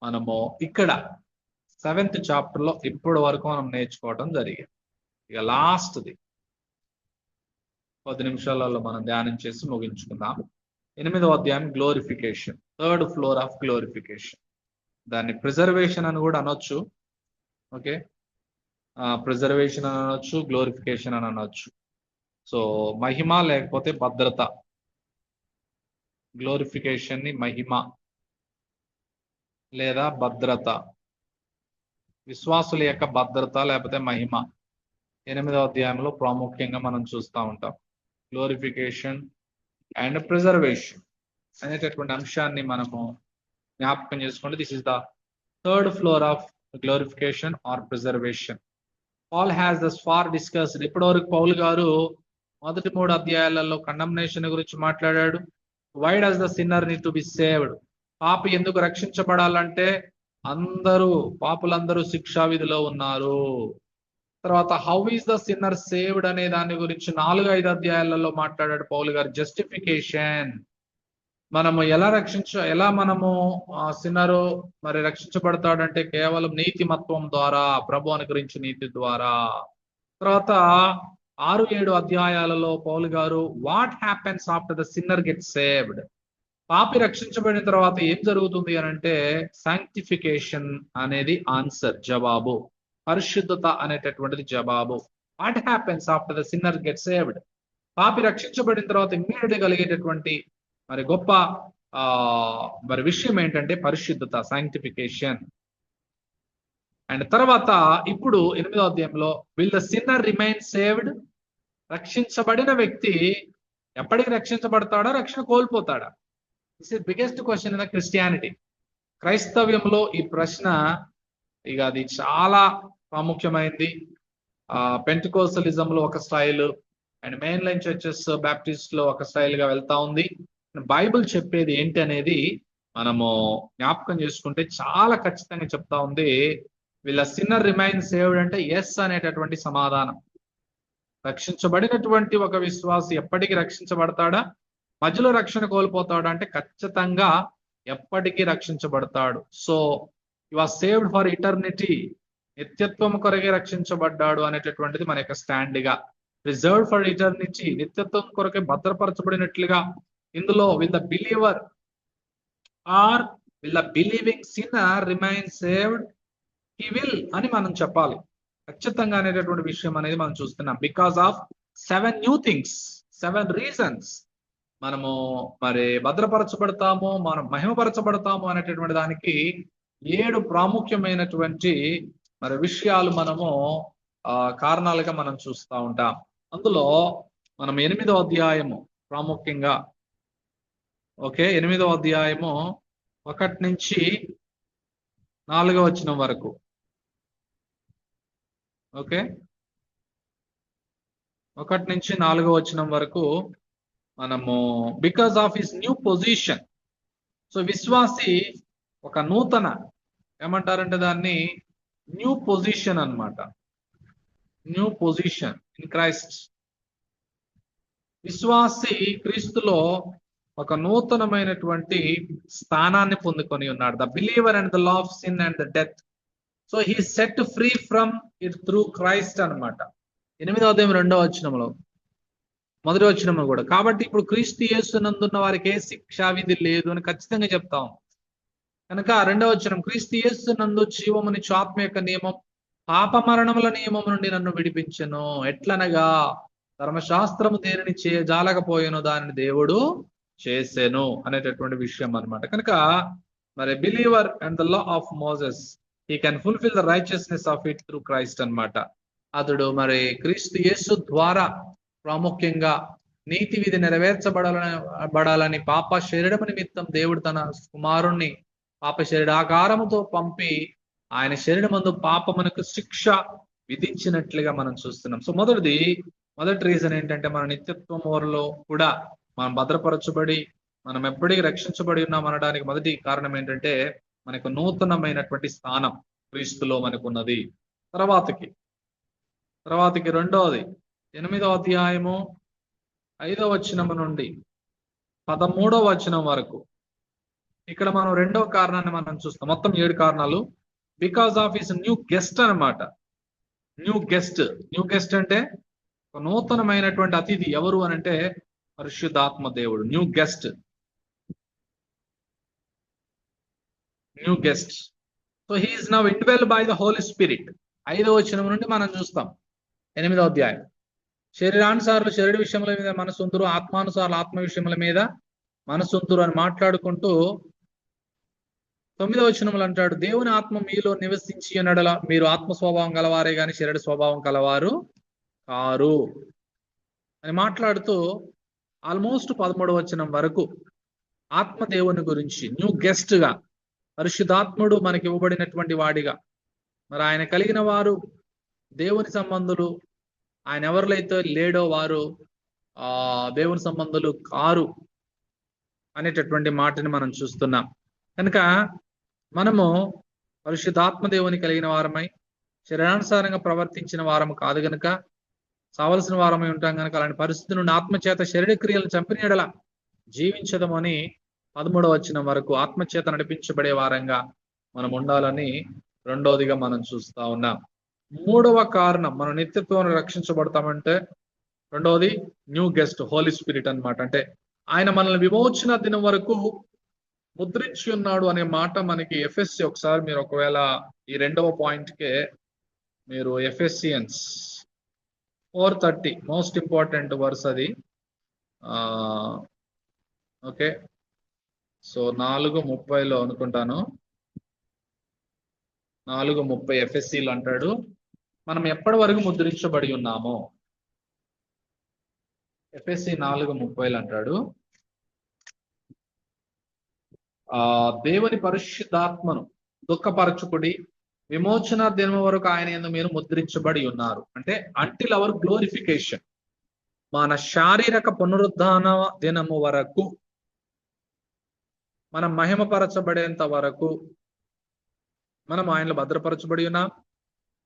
S1: మనము ఇక్కడ 7th చాప్టర్ లో ఇప్పటి వరకు మనం నేర్చుకోవటం జరిగింది. ఇక లాస్ట్ది 10 నిమిషాలలో మనం ధ్యానం చేసి ముగించుకుందాం. 8వ అధ్యాయం glorification, 3rd floor of glorification. దాన్ని ప్రిజర్వేషన్ అని కూడా అనొచ్చు. ఓకే, ప్రిజర్వేషన్ అని అనొచ్చు, గ్లోరిఫికేషన్ అని అనొచ్చు. సో మహిమ లేకపోతే భద్రత, గ్లోరిఫికేషన్ ని మహిమ లేదా భద్రత, విశ్వాసుల యొక్క భద్రత లేకపోతే మహిమ 8వ అధ్యాయంలో ప్రాముఖ్యంగా మనం చూస్తూ ఉంటాం. గ్లోరిఫికేషన్ అండ్ ప్రిజర్వేషన్ అనేటటువంటి అంశాన్ని మనము జ్ఞాపకం చేసుకుంటే, this is the 3rd floor of glorification or preservation. Paul has thus far discussed. ఇప్పటివరకు పౌలు గారు మొదటి 3 అధ్యాయాలలో కండమ్నేషన్ గురించి మాట్లాడాడు. Why does the sinner need to be saved. పాపి ఎందుకు రక్షించబడాలంటే పాపులందరూ శిక్షా విధిలో ఉన్నారు. తర్వాత how is the sinner saved అనే దాని గురించి 4-5 అధ్యాయాలలో మాట్లాడాడు పౌలు గారు. జస్టిఫికేషన్, మనము ఎలా మనము సిన్నరు మరి రక్షించబడతాడంటే కేవలం నీతిమత్వం ద్వారా, ప్రభు అనుగ్రహించిన నీతి ద్వారా. తర్వాత 6-7 అధ్యాయాలలో పౌలు గారు what happens after the sinner get saved. పాపి రక్షించబడిన తర్వాత ఏం జరుగుతుంది అని అంటే సాంక్టిఫికేషన్ అనేది ఆన్సర్, జవాబు. పరిశుద్ధత అనేటటువంటిది జవాబు. What happens after the sinner get saved. పాపి రక్షించబడిన తర్వాత ఇమ్మీడియట్ కలిగేటటువంటి మరి గొప్ప మరి విషయం ఏంటంటే పరిశుద్ధత, సాంక్టిఫికేషన్. అండ్ తర్వాత ఇప్పుడు 8వ అధ్యాయంలో will the sinner remain saved. రక్షించబడిన వ్యక్తి ఎప్పటికి రక్షించబడతాడా, రక్షణ కోల్పోతాడా? This is biggest question in the Christianity. క్రైస్తవ్యంలో ఈ ప్రశ్న ఇక అది చాలా ప్రాముఖ్యమైనది. పెంటెకోస్టలిజం లో ఒక style and main line churches, Baptist లో ఒక స్టైల్ గా వెళ్తా ఉంది. బైబిల్ చెప్పేది ఏంటి అనేది మనము జ్ఞాపకం చేసుకుంటే చాలా ఖచ్చితంగా చెప్తా ఉంది. వీళ్ళ సిన్నర్ రిమైన్ సేవ్డ్ అంటే ఎస్ అనేటటువంటి సమాధానం. రక్షించబడినటువంటి ఒక విశ్వాసి ఎప్పటికీ రక్షించబడతాడా? మధ్యలో రక్షణ కోల్పోతాడా అంటే ఖచ్చితంగా ఎప్పటికీ రక్షించబడతాడు. So you are saved for eternity, నిత్యత్వం కొరకే రక్షించబడ్డాడు అనేటటువంటిది మన యొక్క స్టాండ్ గా. రిజర్వ్డ్ ఫర్ ఇటర్నిటీ, నిత్యత్వం కొరకే భద్రపరచబడినట్లుగా. ఇందులో will the believer are will the believing sinner remain saved, he will అని మనం చెప్పాలి ఖచ్చితంగా అనేటటువంటి విషయం అనేది మనం చూస్తున్నాం. Because of 7 new things, 7 reasons మనము మరి భద్రపరచబడతాము, మనం మహిమపరచబడతాము అనేటటువంటి దానికి 7 ప్రాముఖ్యమైనటువంటి మరి విషయాలు మనము కారణాలుగా మనం చూస్తూ ఉంటాం. అందులో మనం 8వ అధ్యాయము ప్రాముఖ్యంగా, ఓకే, 8వ అధ్యాయము 1 నుంచి 4వ వచనం వరకు, ఓకే, 1 నుంచి 4వ వచనం వరకు మనము because of his new position. So విశ్వాసి ఒక నూతన, ఏమంటారంటే దాన్ని న్యూ పొజిషన్ అన్నమాట. New position in Christ. విశ్వాసి క్రీస్తులో ఒక నూతనమైనటువంటి స్థానాన్ని పొందుకొని ఉన్నాడు. The believer and the law of sin and the death. So he set free from it through Christ అన్నమాట. 8వ అధ్యాయం 2వ వచనంలో, 1వ వచనంలో కూడా. కాబట్టి ఇప్పుడు క్రీస్తు యేసునందున్న వారికి ఏ శిక్షా విధి లేదు అని ఖచ్చితంగా చెప్తాం. కనుక 2వ వచనం, క్రీస్తు యేసునందు జీవమునిచ్చు ఆత్మ యొక్క నియమం పాప మరణముల నియమం నుండి నన్ను విడిపించెను. ఎట్లనగా ధర్మశాస్త్రము దేనిని జాలకపోయానో దానిని దేవుడు చేసెను అనేటటువంటి విషయం అన్నమాట. కనుక మరి believer and the law of Moses, he can fulfil the righteousness of it through Christ అన్నమాట. అతడు మరి క్రీస్తు యేసు ద్వారా ప్రాముఖ్యంగా నీతి విధి నెరవేర్చబడాలని పాప శరీరము నిమిత్తం దేవుడు తన కుమారుణ్ణి పాప శరీరాకారముతో పంపి ఆయన శరీరమందు పాపమునకు శిక్ష విధించినట్లుగా మనం చూస్తున్నాం. సో మొదటి రీజన్ ఏంటంటే మన నిత్యత్వం వరలో కూడా మనం భద్రపరచబడి మనం ఎప్పటికీ రక్షించబడి ఉన్నాం అనడానికి మొదటి కారణం ఏంటంటే మనకు నూతనమైనటువంటి స్థానం క్రీస్తులో మనకున్నది. తర్వాతకి 2వది 8వ అధ్యాయము 5వ వచనం నుండి 13వ వచనం వరకు. ఇక్కడ మనం 2వ కారణాన్ని మనం చూస్తాం. మొత్తం 7 కారణాలు. Because of his new guest అన్నమాట. న్యూ గెస్ట్ అంటే ఒక నూతనమైనటువంటి అతిథి. ఎవరు అని అంటే పరిశుద్ధాత్మ దేవుడు. New guest. So he is now indwell by the holy spirit. 5వ వచనం నుండి మనం చూస్తాం 8వ అధ్యాయం. శరీరానుసారులు శరీర విషయముల మీద మనసుంతురు, ఆత్మానుసారులు ఆత్మ విషయముల మీద మనసుంతురు అని మాట్లాడుకుంటూ 9వ వచనములు అంటాడు, దేవుని ఆత్మ మీలో నివసించి ఉన్నడల మీరు ఆత్మ స్వభావం గలవారే గాని శరీర స్వభావం కలవారు కారు అని మాట్లాడుతూ ఆల్మోస్ట్ 13వ వచనం వరకు ఆత్మ దేవుని గురించి న్యూ గెస్ట్ గా, పరిశుద్ధాత్ముడు మనకి ఇవ్వబడినటువంటి వాడిగా, మరి ఆయన కలిగిన వారు దేవుని సంబంధులు, ఆయన ఎవరిలైతే లేడో వారు దేవుని సంబంధులు కారు అనేటటువంటి మాటని మనం చూస్తున్నాం. కనుక మనము పరిశుద్ధాత్మ దేవుని కలిగిన వారమై శరీరానుసారంగా ప్రవర్తించిన వారము కాదు గనుక కావలసిన వారమై ఉంటాం కనుక అలాంటి పరిస్థితి నుండి ఆత్మచేత శరీర క్రియలు చంపినీడల జీవించదమని 13వ వచనం వరకు ఆత్మచేత నడిపించబడే వారంగా మనం ఉండాలని 2వదిగా మనం చూస్తా ఉన్నాం. 3వ కారణం మనం నిత్యత్వం రక్షించబడతామంటే 2వది న్యూ గెస్ట్ హోలీ స్పిరిట్ అన్నమాట. అంటే ఆయన మనల్ని విమోచన దినం వరకు ముద్రించి ఉన్నాడు అనే మాట మనకి ఎఫ్ఎస్సి, ఒకసారి మీరు ఒకవేళ ఈ 2వ పాయింట్కే మీరు ఎఫెసియన్స్ 4:30 మోస్ట్ ఇంపార్టెంట్ వర్స్ అది. ఓకే, సో 4:30లో అనుకుంటాను, 4:30 ఎఫ్ఎస్సిలో అంటాడు మనం ఎప్పటి వరకు ముద్రించబడి ఉన్నామో. ఎఫ్ఎస్సి 4:30లో అంటాడు దేవుని పరిశుద్ధాత్మను దుఃఖపరచుకుడి విమోచన దినం వరకు ఆయన యందు మీరు ముద్రించబడి ఉన్నారు. అంటే అంటిల్ అవర్ గ్లోరిఫికేషన్, మన శారీరక పునరుద్ధాన దినము వరకు, మనం మహిమపరచబడేంత వరకు మనం ఆయనలో భద్రపరచబడి ఉన్నాం.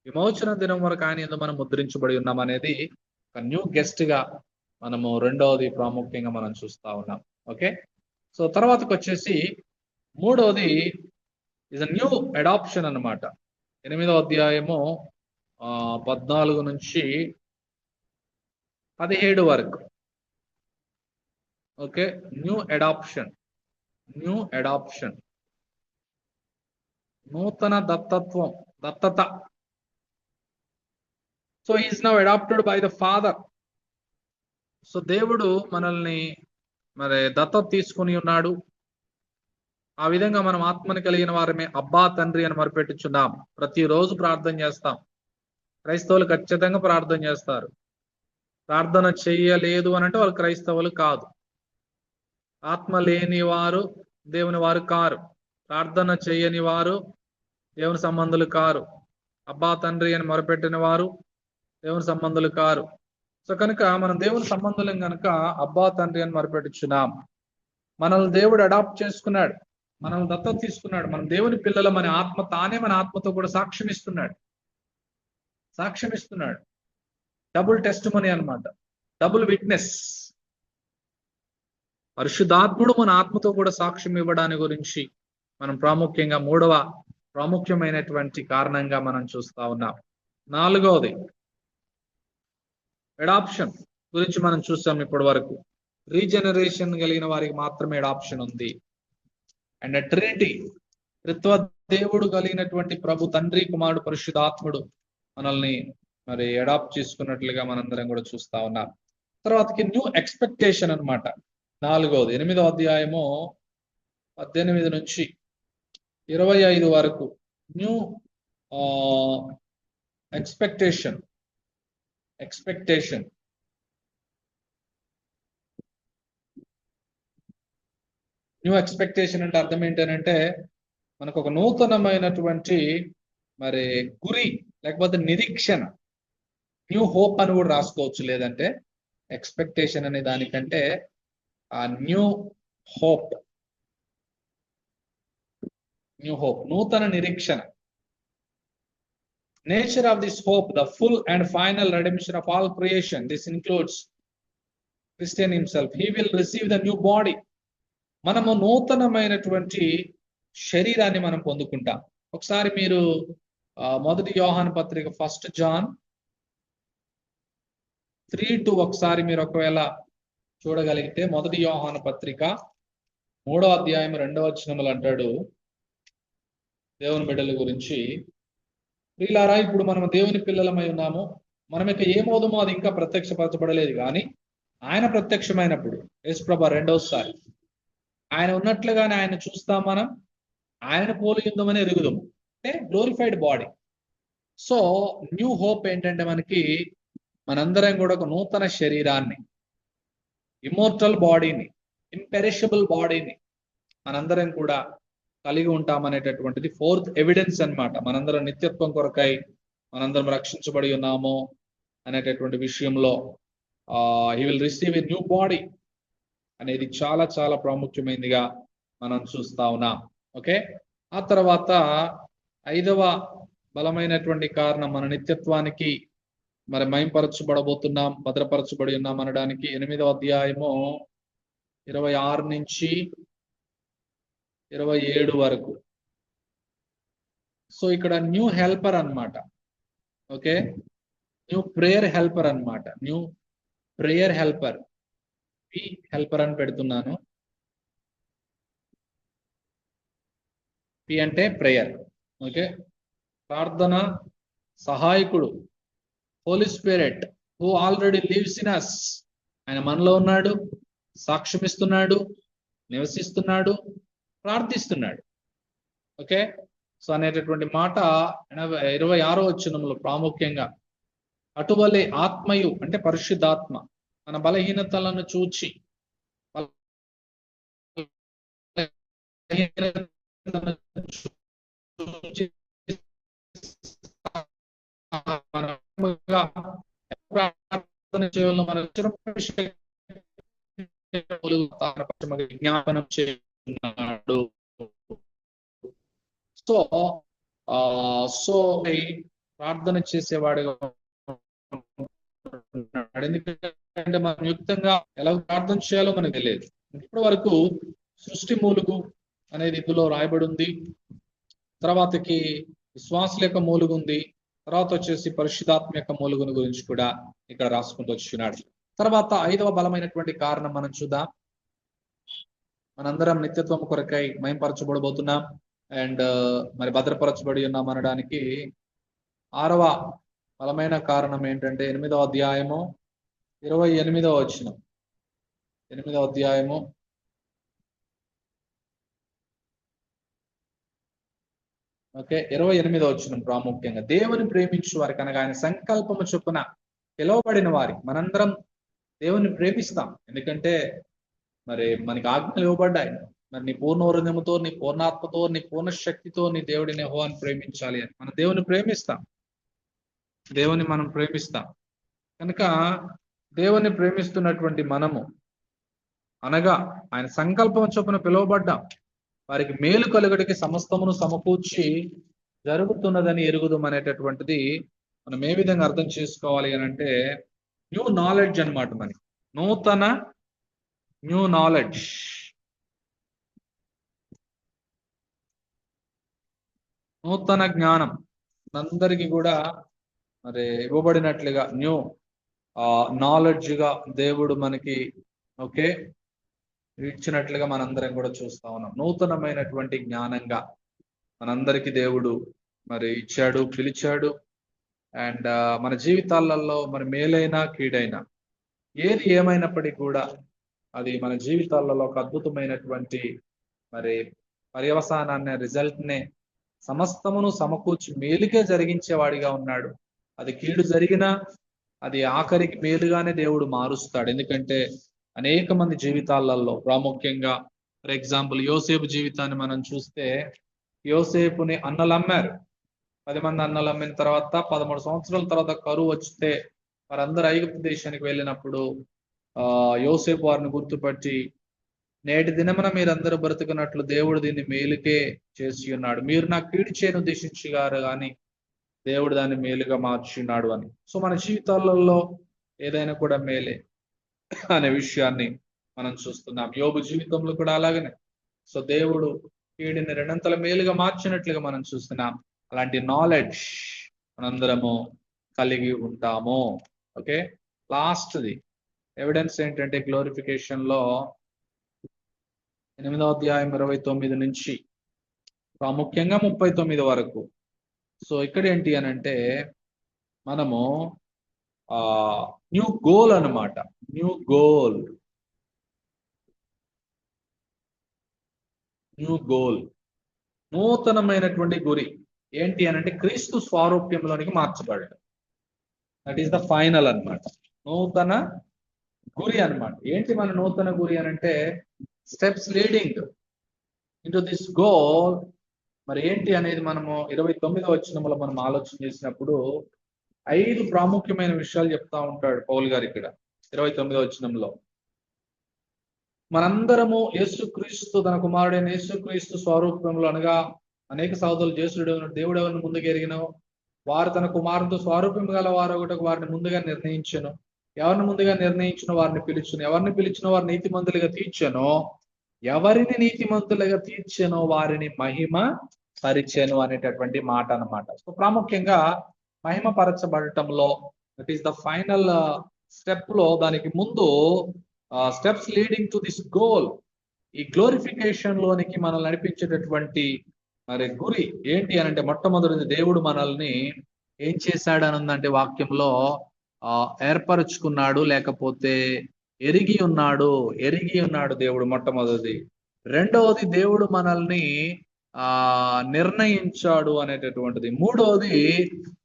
S1: విమోచన దినం వరకు ఆయన యందు మనం ముద్రించబడి ఉన్నాం అనేది ఒక న్యూ గెస్ట్ గా మనము రెండవది ప్రాముఖ్యంగా మనం చూస్తా ఉన్నాం. ఓకే, సో తర్వాతకు వచ్చేసి మూడవది ఇస్ అ న్యూ అడాప్షన్ అన్నమాట. 8వ అధ్యాయము 14 నుంచి 17 వరకు. Okay, new adoption, new adoption, నూతన దత్తత్వం, దత్తత. So is now adopted by the father. So దేవుడు మనల్ని మరి దత్తత తీసుకుని ఉన్నాడు. ఆ విధంగా మనం ఆత్మని కలిగిన వారమే అబ్బా తండ్రి అని మొరపెట్టుచున్నాం. ప్రతిరోజు ప్రార్థన చేస్తాం. క్రైస్తవులు ఖచ్చితంగా ప్రార్థన చేస్తారు. ప్రార్థన చెయ్యలేదు అని అంటే వాళ్ళు క్రైస్తవులు కాదు. ఆత్మ లేని వారు దేవుని వారు కారు. ప్రార్థన చేయని వారు దేవుని సంబంధులు కారు. అబ్బా తండ్రి అని మొరపెట్టిన వారు దేవుని సంబంధులు కారు. సో కనుక మనం దేవుని సంబంధులం కనుక అబ్బా తండ్రి అని మొరపెట్టుచున్నాం. మనల్ని దేవుడు అడాప్ట్ చేసుకున్నాడు, మనల్ని దత్తత తీసుకున్నాడు. మనం దేవుని పిల్లల, మన ఆత్మ తానే మన ఆత్మతో కూడా సాక్ష్యం ఇస్తున్నాడు. డబుల్ టెస్టిమనీ అన్నమాట, డబుల్ విట్నెస్. పరిశుద్ధాత్ముడు మన ఆత్మతో కూడా సాక్ష్యం ఇవ్వడాని గురించి మనం ప్రాముఖ్యంగా మూడవ ప్రాముఖ్యమైనటువంటి కారణంగా మనం చూస్తా ఉన్నాం. నాలుగవది అడాప్షన్ గురించి మనం చూసాం ఇప్పటి వరకు. రీజనరేషన్ కలిగిన వారికి మాత్రమే అడాప్షన్ ఉంది. అండ్ ట్రినిటీ, త్రిత్వ దేవుడు కలిగినటువంటి ప్రభు తండ్రి, కుమారుడు, పరిశుద్ధాత్ముడు మనల్ని మరి అడాప్ట్ చేసుకున్నట్లుగా మనందరం కూడా చూస్తా ఉన్నాం. తర్వాతకి న్యూ ఎక్స్పెక్టేషన్ అన్నమాట. నాలుగవది 8వ అధ్యాయము 18 నుంచి 25 వరకు. New expectation. న్యూ ఎక్స్పెక్టేషన్ అంటే అర్థం ఏంటంటే మనకు ఒక నూతనమైనటువంటి మరి గురి, లేకపోతే నిరీక్షణ. న్యూ హోప్ అని కూడా రాసుకోవచ్చు. లేదంటే ఎక్స్పెక్టేషన్ అనే దానికంటే ఆ న్యూ హోప్, నూతన నిరీక్షణ. Nature of this hope, the full and final redemption of all creation. This includes Christian himself. He will receive the new body. మనము నూతనమైనటువంటి శరీరాన్ని మనం పొందుకుంటాం. ఒకసారి మీరు 1 యోహాను పత్రిక 1 John 3:2 ఒకసారి మీరు ఒకవేళ చూడగలిగితే, 1 యోహాను పత్రిక 3వ అధ్యాయం 2వ వచనములు అంటాడు దేవుని బిడ్డల గురించి, ప్రియులారా ఇప్పుడు మనం దేవుని పిల్లలమై ఉన్నాము, మనం ఇక ఏమవుదామో అది ఇంకా ప్రత్యక్షపరచబడలేదు, కానీ ఆయన ప్రత్యక్షమైనప్పుడు, యేసుప్రభు రెండవసారి ఆయన ఉన్నట్లుగానే ఆయన చూస్తాం, మనం ఆయన పోలి ఉందామని ఎరుగుదాము, అంటే glorified body. So new hope ఏంటంటే మనకి మనందరం కూడా ఒక నూతన శరీరాన్ని, ఇమ్మోర్టల్ బాడీని, ఇంపెరిషబుల్ బాడీని మనందరం కూడా కలిగి ఉంటామనేటటువంటిది 4th ఎవిడెన్స్ అన్నమాట. మనందరం నిత్యత్వం కొరకై మనందరం రక్షించబడి ఉన్నాము అనేటటువంటి విషయంలో he will receive a new body అనేది చాలా చాలా ప్రాముఖ్యమైనదిగా మనం చూస్తా ఉన్నాం. ఓకే, ఆ తర్వాత 5వ బలమైనటువంటి కారణం మన నిత్యత్వానికి మరి మయంపరచబడబోతున్నాం, భద్రపరచబడి ఉన్నాం అనడానికి 8వ అధ్యాయము 26 నుంచి 27 వరకు. సో ఇక్కడ న్యూ హెల్పర్ అన్నమాట. ఓకే, న్యూ ప్రేయర్ హెల్పర్ అన్నమాట. New prayer helper, P helper అని పెడుతున్నాను. పి అంటే ప్రేయర్. ఓకే, ప్రార్థన సహాయకుడు, holy spirit who already lives in us. ఆయన మనలో ఉన్నాడు, సాక్ష్యమిస్తున్నాడు, నివసిస్తున్నాడు, ప్రార్థిస్తున్నాడు. ఓకే, సో అనేటటువంటి మాట 26వ వచనంలో ప్రాముఖ్యంగా, అటువలే ఆత్మయు అంటే పరిశుద్ధాత్మ మన బలహీనతలను చూచి విజ్ఞాపనం చేస్తున్నాడు. సో సో ప్రార్థన చేసేవాడుగా ఉన్నాడు. ఎందుకంటే మనం యుక్తంగా ఎలా ప్రార్థన చేయాలో మనకు తెలియదు. ఇప్పటి వరకు సృష్టి మూలుగు అనేది ఇందులో రాయబడి ఉంది. తర్వాతకి విశ్వాసుల యొక్క మూలుగు ఉంది. తర్వాత వచ్చేసి పరిశుద్ధాత్మ యొక్క మూలుగుని గురించి కూడా ఇక్కడ రాసుకుంటూ వచ్చినాడు. తర్వాత 5వ బలమైనటువంటి కారణం మనం చూద్దాం. మనందరం నిత్యత్వం కొరకై మయంపరచబడబోతున్నాం అండ్ మరి భద్రపరచబడి ఉన్నాం అనడానికి 6వ బలమైన కారణం ఏంటంటే 8వ అధ్యాయము 28వ వచనం. 8వ అధ్యాయము 28వ వచనం ప్రాముఖ్యంగా దేవుని ప్రేమించు వారికి అనగా ఆయన సంకల్పము చొప్పున పిలువబడిన వారికి. మనందరం దేవుని ప్రేమిస్తాం, ఎందుకంటే మరి మనకి ఆజ్ఞలు ఇవ్వబడ్డాయి. మరి నీ పూర్ణ హృదయముతో, నీ పూర్ణాత్మతో, నీ పూర్ణ శక్తితో నీ దేవుడిని యెహోవాను ప్రేమించాలి అని మనం దేవుని ప్రేమిస్తాం. దేవుని మనం ప్రేమిస్తాం కనుక దేవుని ప్రేమిస్తున్నటువంటి మనము అనగా ఆయన సంకల్పం చొప్పున పిలువబడ్డాం. వారికి మేలు కలుగడికి సమస్తమును సమకూర్చి జరుగుతున్నదని ఎరుగుదాం అనేటటువంటిది మనం ఏ విధంగా అర్థం చేసుకోవాలి అని అంటే న్యూ నాలెడ్జ్ అన్నమాట. మనకి నూతన న్యూ నాలెడ్జ్, నూతన జ్ఞానం అందరికీ కూడా మరి ఇవ్వబడినట్లుగా న్యూ నాలెడ్జ్ గా దేవుడు మనకి ఇచ్చినట్లుగా మనందరం కూడా చూస్తా ఉన్నాం. నూతనమైనటువంటి జ్ఞానంగా మనందరికీ దేవుడు మరి ఇచ్చాడు, పిలిచాడు. అండ్ మన జీవితాలలో మరి మేలైనా కీడైనా ఏది ఏమైనప్పటికీ కూడా అది మన జీవితాలలో ఒక అద్భుతమైనటువంటి మరి పర్యవసానాన్ని, రిజల్ట్ నే సమస్తమును సమకూర్చి మేలుకే జరిగించేవాడిగా ఉన్నాడు. అది కీడు జరిగినా అది ఆఖరికి మేలుగానే దేవుడు మారుస్తాడు. ఎందుకంటే అనేక మంది జీవితాలలో ప్రాముఖ్యంగా ఫర్ ఎగ్జాంపుల్ యోసేపు జీవితాన్ని మనం చూస్తే యోసేపుని అన్నలు అమ్మారు. 10 మంది అన్నలు అమ్మిన తర్వాత 13 సంవత్సరాల తర్వాత కరువు వస్తే వారందరూ ఐగుప్తు దేశానికి వెళ్ళినప్పుడు యోసేపు వారిని గుర్తుపట్టి నేటి దినమున మీరందరూ బ్రతుకున్నట్లు దేవుడు దీన్ని మేలుకే చేసి ఉన్నాడు, మీరు నాకు కీడు చేయను ఉద్దేశించారు కానీ దేవుడు దాన్ని మేలుగా మార్చున్నాడు అని. సో మన జీవితాలలో ఏదైనా కూడా మేలే అనే విషయాన్ని మనం చూస్తున్నాం. యోబు జీవితంలో కూడా అలాగనే. సో దేవుడు కీడిని రెండంతల మేలుగా మార్చినట్లుగా మనం చూస్తున్నాం. అలాంటి నాలెడ్జ్ మనందరము కలిగి ఉంటాము. లాస్ట్ది ఎవిడెన్స్ ఏంటంటే గ్లోరిఫికేషన్ లో 8వ అధ్యాయం 29 నుంచి ప్రాముఖ్యంగా 39 వరకు. సో ఇక్కడ ఏంటి అని అంటే మనము న్యూ గోల్ అన్నమాట. న్యూ గోల్, నూతనమైనటువంటి గురి ఏంటి అని అంటే క్రీస్తు స్వారూప్యంలోనికి మార్చబడడం. దట్ ఈస్ ద ఫైనల్ అన్నమాట. నూతన గురి అన్నమాట. ఏంటి మన నూతన గురి అని అంటే steps leading into this goal. మరి ఏంటి అనేది మనము 29వ వచనంలో మనం ఆలోచన చేసినప్పుడు 5 ప్రాముఖ్యమైన విషయాలు చెప్తా ఉంటాడు పౌలు గారు ఇక్కడ 29వ వచనంలో. మనందరము యేసుక్రీస్తు తన కుమారుడైన యేసుక్రీస్తు స్వరూపంలో అనగా అనేక సహోదరులు చేసుడు దేవుడు ఎవరిని ముందుగా ఎరిగినో వారు తన కుమారునితో స్వరూపం గల వారు ఒకటి వారిని ముందుగా నిర్ణయించను. ఎవరిని ముందుగా నిర్ణయించిన వారిని పిలుచును, ఎవరిని పిలిచిన వారిని నీతిమంతులుగా తీర్చను, ఎవరిని నీతిమంతులుగా తీర్చెనో వారిని మహిమ పరిచెను అనేటటువంటి మాట అన్నమాట. సో ప్రాముఖ్యంగా మహిమ పరచబడటంలో that is the final step లో దానికి ముందు steps leading to this goal, ఈ గ్లోరిఫికేషన్ లోనికి మనల్ని నడిపించేటటువంటి మరి గురి ఏంటి అని అంటే మొట్టమొదటిది దేవుడు మనల్ని ఏం చేశాడు అని ఉందంటే వాక్యంలో ఏర్పరచుకున్నాడు, లేకపోతే ఎరిగి ఉన్నాడు దేవుడు మొట్టమొదటిది. రెండవది దేవుడు మనల్ని నిర్ణయించాడు అనేటటువంటిది. మూడవది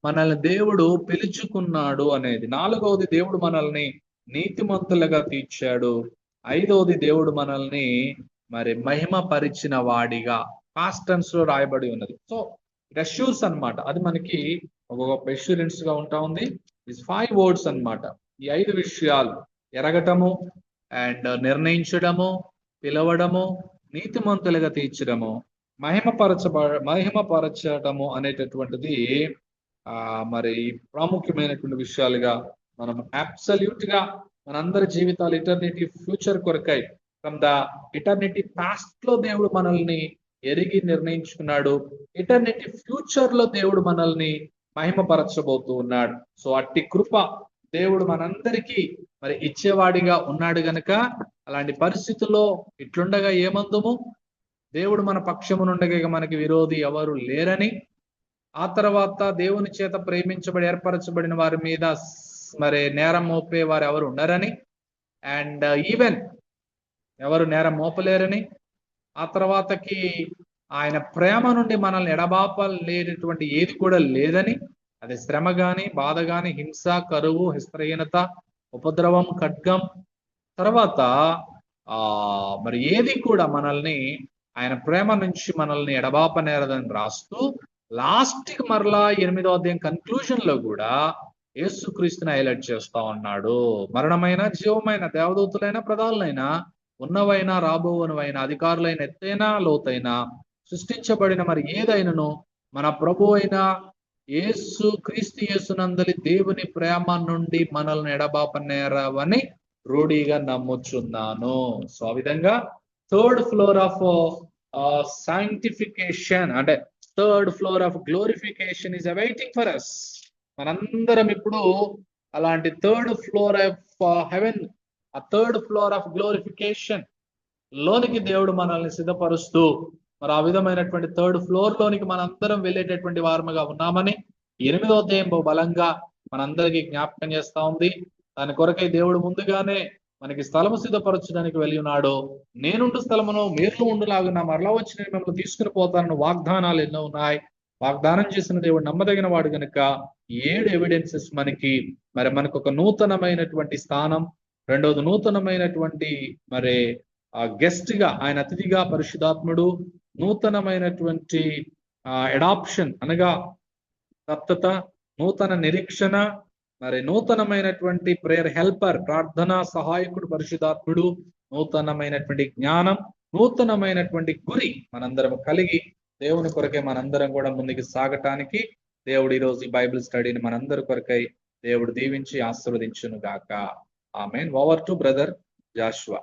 S1: మనల్ని దేవుడు పిలుచుకున్నాడు అనేది. నాలుగవది దేవుడు మనల్ని నీతిమంతులుగా తీర్చాడు. ఐదవది దేవుడు మనల్ని మరి మహిమ పరిచిన వాడిగా పాస్ట్ టెన్స్ లో రాయబడి ఉన్నది. సో ఇట్ అష్యూర్స్ అన్నమాట. అది మనకి ఒక గొప్ప అష్యూరెన్స్ గా ఉంటా ఉంది. 5 words అన్నమాట. ఈ 5 విషయాలు ఎరగటము అండ్ నిర్ణయించడము, పిలవడము, నీతిమంతులుగా తీర్చడము మహిమపరచడము అనేటటువంటిది ఆ మరి ప్రాముఖ్యమైనటువంటి విషయాలుగా మనం అబ్సల్యూట్ గా మనందరి జీవితాలు ఇటర్నిటీ ఫ్యూచర్ కొరకై ఫ్రమ్ ద ఇటర్నిటీ పాస్ట్ లో దేవుడు మనల్ని ఎరిగి నిర్ణయించుకున్నాడు. ఇటర్నిటీ ఫ్యూచర్ లో దేవుడు మనల్ని మహిమపరచబోతూ ఉన్నాడు. సో అట్టి కృప దేవుడు మనందరికీ మరి ఇచ్చేవాడిగా ఉన్నాడు గనక అలాంటి పరిస్థితుల్లో ఇట్లుండగా ఏమందుము, దేవుడు మన పక్షమునుండగా మనకి విరోధి ఎవరు లేరని, ఆ తర్వాత దేవుని చేత ప్రేమించబడి ఏర్పరచబడిన వారి మీద మరి నేరం మోపే వారు ఎవరు ఉండరని, అండ్ ఈవెన్ ఎవరు నేరం మోపలేరని, ఆ తర్వాతకి ఆయన ప్రేమ నుండి మనల్ని ఎడబాపలేనటువంటి ఏది కూడా లేదని, అది శ్రమ గాని, బాధ గాని, హింస, కరువు, హిస్త్రహీనత, ఉపద్రవం, ఖడ్గం, తర్వాత మరి ఏది కూడా మనల్ని ఆయన ప్రేమ నుంచి మనల్ని ఎడబాపనేరదని రాస్తూ లాస్ట్ కి మరలా 8వ అధ్యాయం కన్క్లూజన్ లో కూడా యేసుక్రీస్తుని హైలైట్ చేస్తా ఉన్నాడు. మరణమైన, జీవమైన, దేవదూతులైన, ప్రధానులైన, ఉన్నవైనా, రాబోవనవైన, అధికారులైన, ఎత్తైనా, లోతైనా, సృష్టించబడిన మరి ఏదైనాను మన ప్రభు అయిన యేసు క్రీస్తు యేసునందలి దేవుని ప్రేమ నుండి మనల్ని ఎడబాపనేరవని రూఢిగా నమ్ముచున్నాను. సో ఆ విధంగా థర్డ్ ఫ్లోర్ ఆఫ్ సైంటిఫికేషన్ అంటే third floor of glorification is awaiting for us. మనందరం ఇప్పుడు అలాంటి థర్డ్ ఫ్లోర్ ఆఫ్ హెవెన్, ఆ థర్డ్ ఫ్లోర్ ఆఫ్ గ్లోరిఫికేషన్ లోనికి దేవుడు మనల్ని సిద్ధపరుస్తూ మరి ఆ విధమైనటువంటి థర్డ్ ఫ్లోర్ లోనికి మనందరం వెళ్ళేటటువంటి వారముగా ఉన్నామని 8వ అధ్యాయం బలంగా మనందరికీ జ్ఞాపకం చేస్తా ఉంది. దాని కొరకై దేవుడు ముందుగానే మనకి స్థలము సిద్ధపరచడానికి వెళ్ళి ఉన్నాడు. నేనుండు స్థలమును మీరు ఉండులాగున్నా మరలా వచ్చి నేను మిమ్మల్ని తీసుకుని పోతానన్న వాగ్దానాలు ఎన్నో ఉన్నాయి. వాగ్దానం చేసిన దేవుడు నమ్మదగిన వాడు కనుక 7 ఎవిడెన్సెస్ మనకు ఒక నూతనమైనటువంటి స్థానం, రెండవది నూతనమైనటువంటి మరి గెస్ట్ గా ఆయన అతిథిగా పరిశుద్ధాత్ముడు, నూతనమైనటువంటి అడాప్షన్ అనగా దత్తత, నూతన నిరీక్షణ, మరి నూతనమైనటువంటి ప్రేయర్ హెల్పర్ ప్రార్థనా సహాయకుడు పరిశుద్ధాత్ముడు, నూతనమైనటువంటి జ్ఞానం, నూతనమైనటువంటి గురి మనందరం కలిగి దేవుని కొరకై మనందరం కూడా ముందుకు సాగటానికి దేవుడు ఈరోజు ఈ బైబిల్ స్టడీని మనందరి కొరకై దేవుడు దీవించి ఆశీర్వదించును గాక. Amen. Over to brother Jashuva.